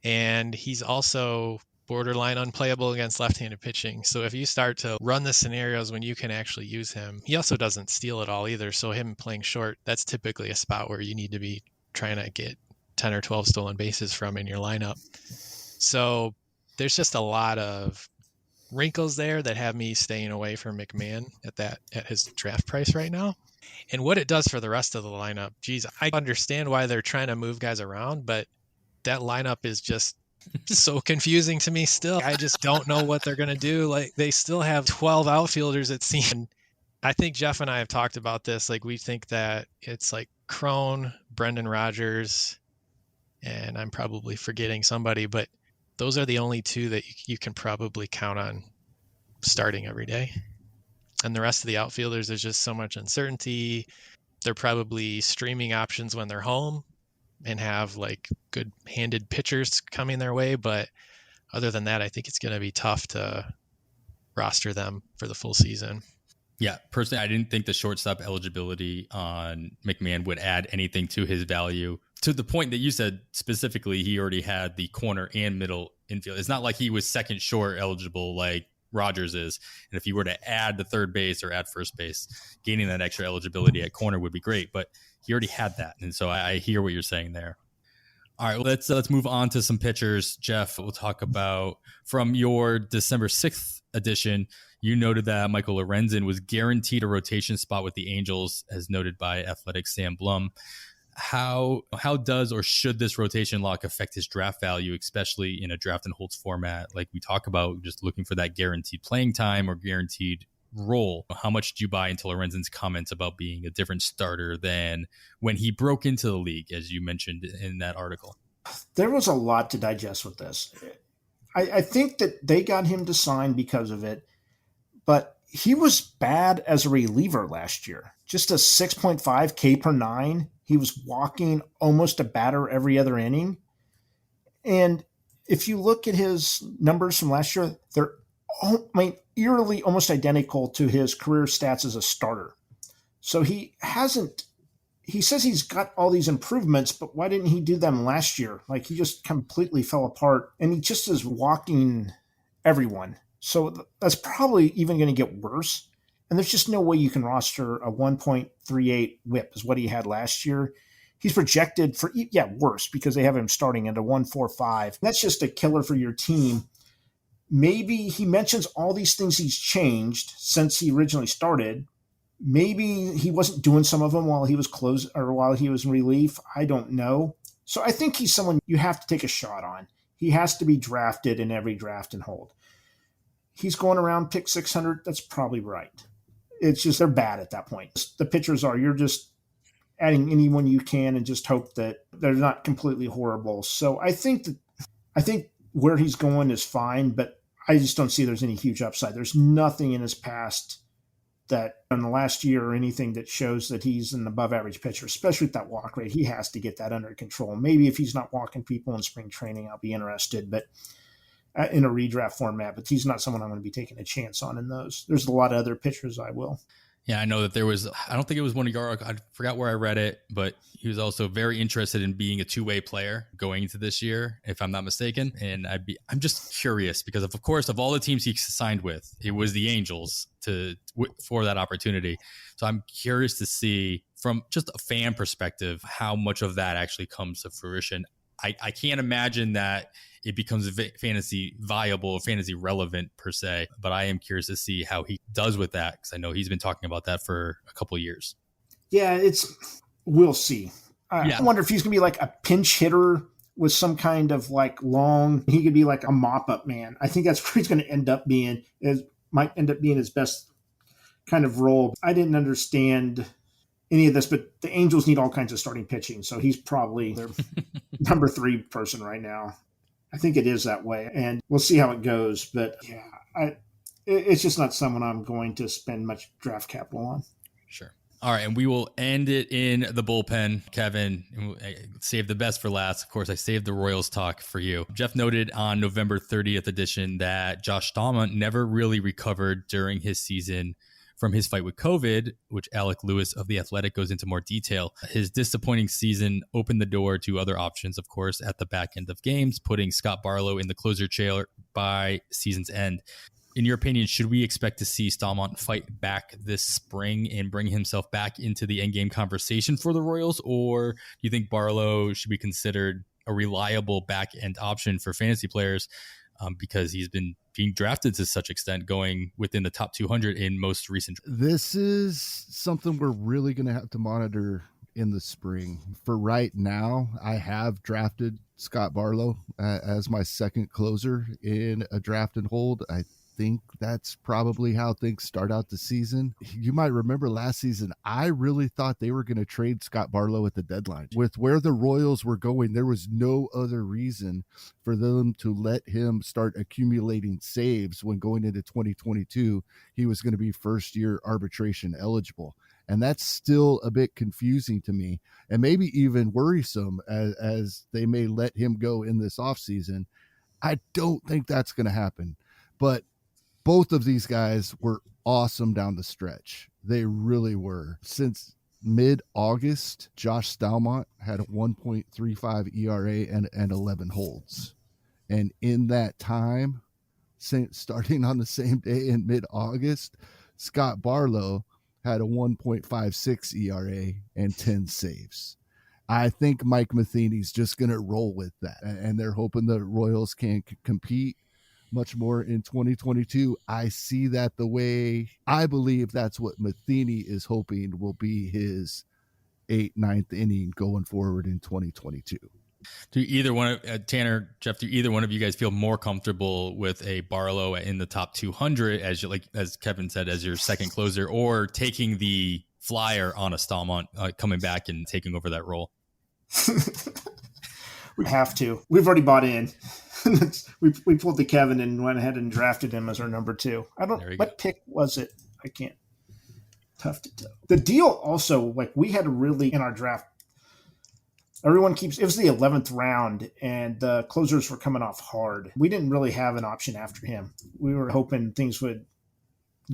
And he's also borderline unplayable against left-handed pitching. So if you start to run the scenarios when you can actually use him, he also doesn't steal at all either. So him playing short, that's typically a spot where you need to be trying to get 10 or 12 stolen bases from in your lineup. So there's just a lot of wrinkles there that have me staying away from McMahon at his draft price right now. And what it does for the rest of the lineup, geez, I understand why they're trying to move guys around, but that lineup is just so confusing to me still. I just don't know what they're going to do. Like, they still have 12 outfielders at season. I think Jeff and I have talked about this. Like, we think that it's like Crone, Brendan Rodgers, and I'm probably forgetting somebody, but those are the only two that you can probably count on starting every day. And the rest of the outfielders, there's just so much uncertainty. They're probably streaming options when they're home and have like good handed pitchers coming their way. But other than that, I think it's going to be tough to roster them for the full season. Yeah, personally, I didn't think the shortstop eligibility on McMahon would add anything to his value. To the point that you said specifically, he already had the corner and middle infield. It's not like he was second short eligible like Rodgers is. And if you were to add the third base or add first base, gaining that extra eligibility at corner would be great. But he already had that. And so I hear what you're saying there. All right, let's move on to some pitchers. Jeff, we'll talk about from your December 6th edition. You noted that Michael Lorenzen was guaranteed a rotation spot with the Angels, as noted by Athletic Sam Blum. How does or should this rotation lock affect his draft value, especially in a draft and holds format like we talk about, just looking for that guaranteed playing time or guaranteed role? How much do you buy into Lorenzen's comments about being a different starter than when he broke into the league, as you mentioned in that article? There was a lot to digest with this. I think that they got him to sign because of it, but he was bad as a reliever last year. Just a 6.5 K per nine. He was walking almost a batter every other inning. And if you look at his numbers from last year, they're eerily almost identical to his career stats as a starter. So he says he's got all these improvements, but why didn't he do them last year? Like, he just completely fell apart, and he just is walking everyone. So that's probably even going to get worse. And there's just no way you can roster a 1.38 whip is what he had last year. He's projected for, worse, because they have him starting at a 1.45. That's just a killer for your team. Maybe he mentions all these things he's changed since he originally started. Maybe he wasn't doing some of them while he was closed or while he was in relief. I don't know. So I think he's someone you have to take a shot on. He has to be drafted in every draft and hold. He's going around pick 600. That's probably right. It's just they're bad at that point. The pitchers are. You're just adding anyone you can and just hope that they're not completely horrible. So I think where he's going is fine, but I just don't see there's any huge upside. There's nothing in his past that in the last year or anything that shows that he's an above average pitcher, especially with that walk rate. He has to get that under control. Maybe if he's not walking people in spring training, I'll be interested, but in a redraft format, but he's not someone I'm going to be taking a chance on in those. There's a lot of other pitchers I will. Yeah, I know that I don't think it was one of your, I forgot where I read it, but he was also very interested in being a two-way player going into this year, if I'm not mistaken. And I'm just curious because of course, of all the teams he signed with, it was the Angels for that opportunity. So I'm curious to see from just a fan perspective, how much of that actually comes to fruition. I can't imagine that it becomes fantasy viable or fantasy relevant per se, but I am curious to see how he does with that because I know he's been talking about that for a couple of years. Yeah, we'll see. I wonder if he's going to be like a pinch hitter with some kind of like he could be like a mop-up man. I think that's where he's going to end up being. It might end up being his best kind of role. I didn't understand any of this, but the Angels need all kinds of starting pitching, so he's probably their number 3 person right now. I think it is that way, and we'll see how it goes. But yeah, it's just not someone I'm going to spend much draft capital on. Sure. All right, and we will end it in the bullpen. Kevin, save the best for last. Of course, I saved the Royals talk for you. Jeff noted on November 30th edition that Josh Staumont never really recovered during his season from his fight with COVID, which Alec Lewis of The Athletic goes into more detail. His disappointing season opened the door to other options, of course, at the back end of games, putting Scott Barlow in the closer chair by season's end. In your opinion, should we expect to see Staumont fight back this spring and bring himself back into the endgame conversation for the Royals? Or do you think Barlow should be considered a reliable back-end option for fantasy players because he's been being drafted to such extent, going within the top 200 in most recent? This is something we're really going to have to monitor in the spring. For right now, I have drafted Scott Barlow as my second closer in a draft and hold. I think that's probably how things start out the season. You might remember last season, I really thought they were going to trade Scott Barlow at the deadline. With where the Royals were going, there was no other reason for them to let him start accumulating saves when going into 2022. He was going to be first year arbitration eligible. And that's still a bit confusing to me, and maybe even worrisome as they may let him go in this offseason. I don't think that's going to happen. But both of these guys were awesome down the stretch. They really were. Since mid-August, Josh Staumont had a 1.35 ERA and 11 holds. And in that time, starting on the same day in mid-August, Scott Barlow had a 1.56 ERA and 10 saves. I think Mike Matheny's just going to roll with that. And they're hoping the Royals can compete much more in 2022. I see that the way I believe that's what Matheny is hoping will be his 8th, 9th inning going forward in 2022. Do either one of Tanner, Jeff, do either one of you guys feel more comfortable with a Barlow in the top 200 as Kevin said, as your second closer, or taking the flyer on a Staumont coming back and taking over that role? We have to. We've already bought in. we pulled the Kevin and went ahead and drafted him as our number 2. I don't. What pick was it? I can't. Tough to tell. The deal also, like, we had to really in our draft. Everyone keeps. It was the 11th round, and the closers were coming off hard. We didn't really have an option after him. We were hoping things would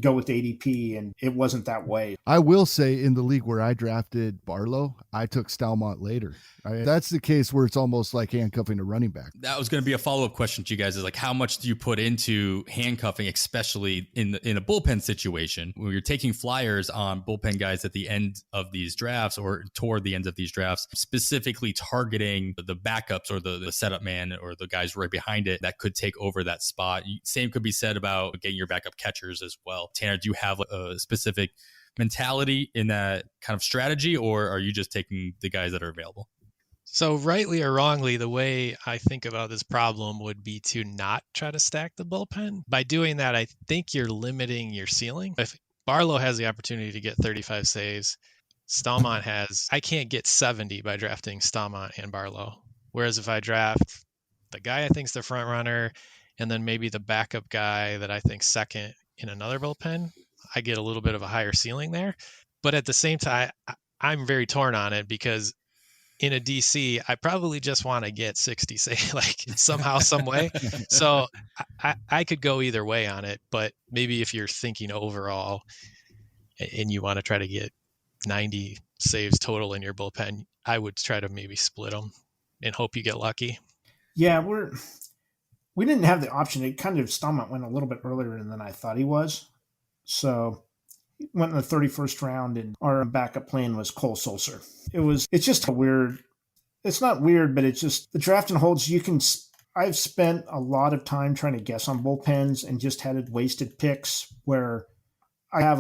go with ADP, and it wasn't that way. I will say in the league where I drafted Barlow, I took Staumont later. That's the case where it's almost like handcuffing a running back. That was going to be a follow-up question to you guys, is like, how much do you put into handcuffing, especially in a bullpen situation when you're taking flyers on bullpen guys at the end of these drafts or toward the end of these drafts, specifically targeting the backups or the setup man or the guys right behind it that could take over that spot. Same could be said about getting your backup catchers as well. Tanner, do you have a specific mentality in that kind of strategy, or are you just taking the guys that are available? So rightly or wrongly, the way I think about this problem would be to not try to stack the bullpen. By doing that, I think you're limiting your ceiling. If Barlow has the opportunity to get 35 saves, Staumont has, I can't get 70 by drafting Staumont and Barlow. Whereas if I draft the guy I think's the front runner and then maybe the backup guy that I think second in another bullpen, I get a little bit of a higher ceiling there. But at the same time, I'm very torn on it because in a DC, I probably just want to get 60 say like somehow, some way. So I could go either way on it, but maybe if you're thinking overall and you want to try to get 90 saves total in your bullpen, I would try to maybe split them and hope you get lucky. Yeah, we didn't have the option. It kind of, Staumont went a little bit earlier than I thought he was. So he went in the 31st round, and our backup plan was Cole Sulser. It's just a weird, it's not weird, but it's just the draft and holds. I've spent a lot of time trying to guess on bullpens and just had wasted picks where I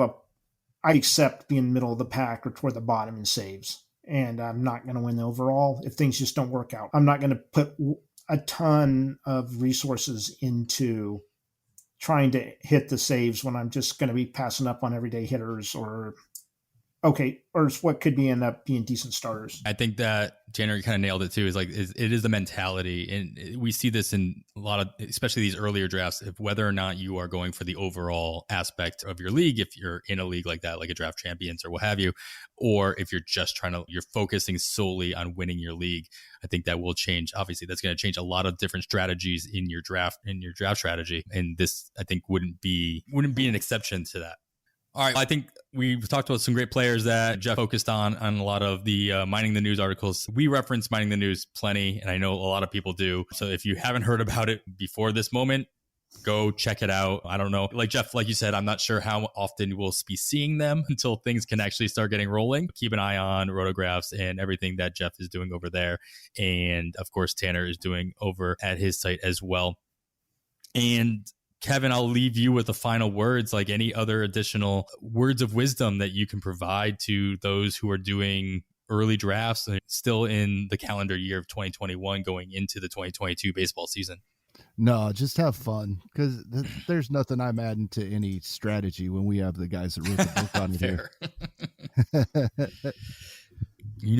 accept being middle of the pack or toward the bottom in saves. And I'm not going to win the overall if things just don't work out. I'm not going to put a ton of resources into trying to hit the saves when I'm just going to be passing up on everyday hitters or okay, or what could be end up being decent starters. I think that Tanner kind of nailed it too. Is like it is the mentality, and we see this in a lot of, especially these earlier drafts, if whether or not you are going for the overall aspect of your league, if you're in a league like that, like a draft champions or what have you, or if you're just you're focusing solely on winning your league. I think that will change. Obviously, that's going to change a lot of different strategies in your draft strategy, and this I think wouldn't be an exception to that. All right. I think we've talked about some great players that Jeff focused on a lot of the Mining the News articles. We reference Mining the News plenty, and I know a lot of people do. So if you haven't heard about it before this moment, go check it out. I don't know. Like Jeff, like you said, I'm not sure how often we'll be seeing them until things can actually start getting rolling. Keep an eye on Rotographs and everything that Jeff is doing over there. And of course, Tanner is doing over at his site as well. And Kevin, I'll leave you with the final words, like any other additional words of wisdom that you can provide to those who are doing early drafts and still in the calendar year of 2021 going into the 2022 baseball season. No, just have fun, because there's nothing I'm adding to any strategy when we have the guys that wrote the book on it here.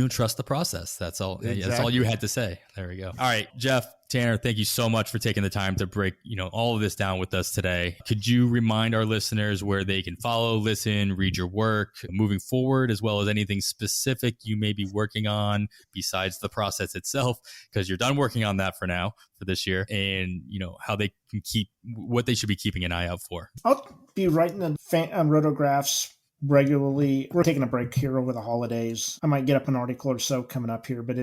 Trust the process. That's all. Exactly. That's all you had to say. There we go. All right, Jeff, Tanner, thank you so much for taking the time to break, all of this down with us today. Could you remind our listeners where they can follow, listen, read your work moving forward, as well as anything specific you may be working on besides the process itself, because you're done working on that for now for this year, and how they can what they should be keeping an eye out for? I'll be writing on Rotographs regularly. We're taking a break here over the holidays. I might get up an article or so coming up here, but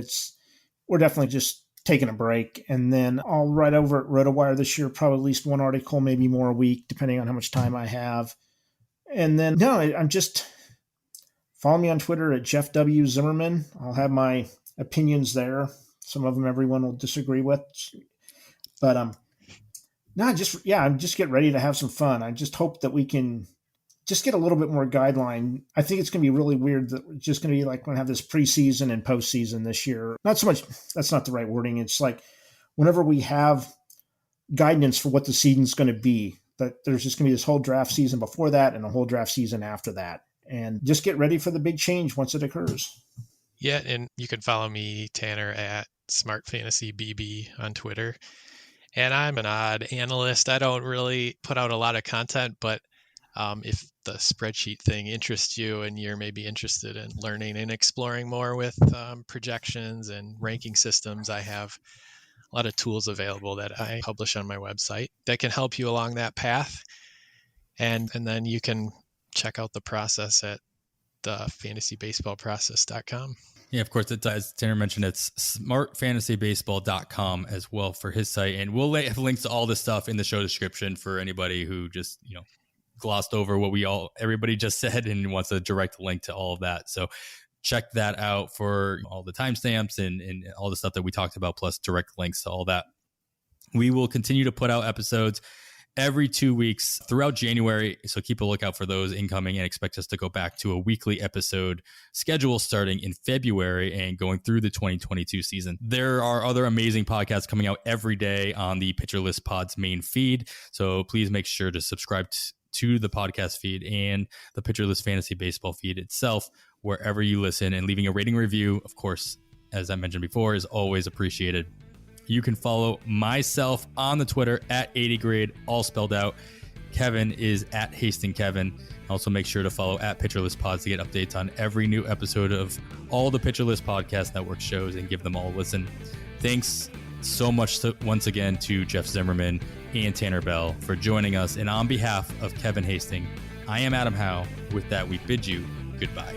we're definitely just taking a break. And then I'll write over at RotoWire this year, probably at least one article, maybe more a week, depending on how much time I have. And then, I'm just follow me on Twitter at Jeff W. Zimmerman. I'll have my opinions there. Some of them everyone will disagree with, but just get ready to have some fun. I just hope that we can just get a little bit more guideline. I think it's going to be really weird that it's just going to be like we're going to have this preseason and postseason this year. Not so much, that's not the right wording. It's like whenever we have guidance for what the season's going to be, that there's just going to be this whole draft season before that and a whole draft season after that. And just get ready for the big change once it occurs. Yeah, and you can follow me, Tanner, at Smart Fantasy BB on Twitter. And I'm an odd analyst. I don't really put out a lot of content, but if the spreadsheet thing interests you and you're maybe interested in learning and exploring more with projections and ranking systems, I have a lot of tools available that I publish on my website that can help you along that path. And then you can check out the process at the fantasybaseballprocess.com. Yeah, of course, as Tanner mentioned, it's smartfantasybaseball.com as well for his site. And we'll have links to all this stuff in the show description for anybody who just, glossed over what everybody just said and wants a direct link to all of that. So check that out for all the timestamps and all the stuff that we talked about, plus direct links to all that. We will continue to put out episodes every 2 weeks throughout January. So keep a lookout for those incoming and expect us to go back to a weekly episode schedule starting in February and going through the 2022 season. There are other amazing podcasts coming out every day on the Pitcher List Pod's main feed. So please make sure to subscribe to the podcast feed and the Pitcher List Fantasy Baseball feed itself, wherever you listen, and leaving a rating review, of course, as I mentioned before, is always appreciated. You can follow myself on the Twitter at 80grade, all spelled out. Kevin is at HastingKevin. Also make sure to follow at Pitcher List Pods to get updates on every new episode of all the Pitcher List Podcast Network shows and give them all a listen. Thanks so much once again to Jeff Zimmerman and Tanner Bell for joining us. And on behalf of Kevin Hastings, I am Adam Howe. With that, we bid you goodbye.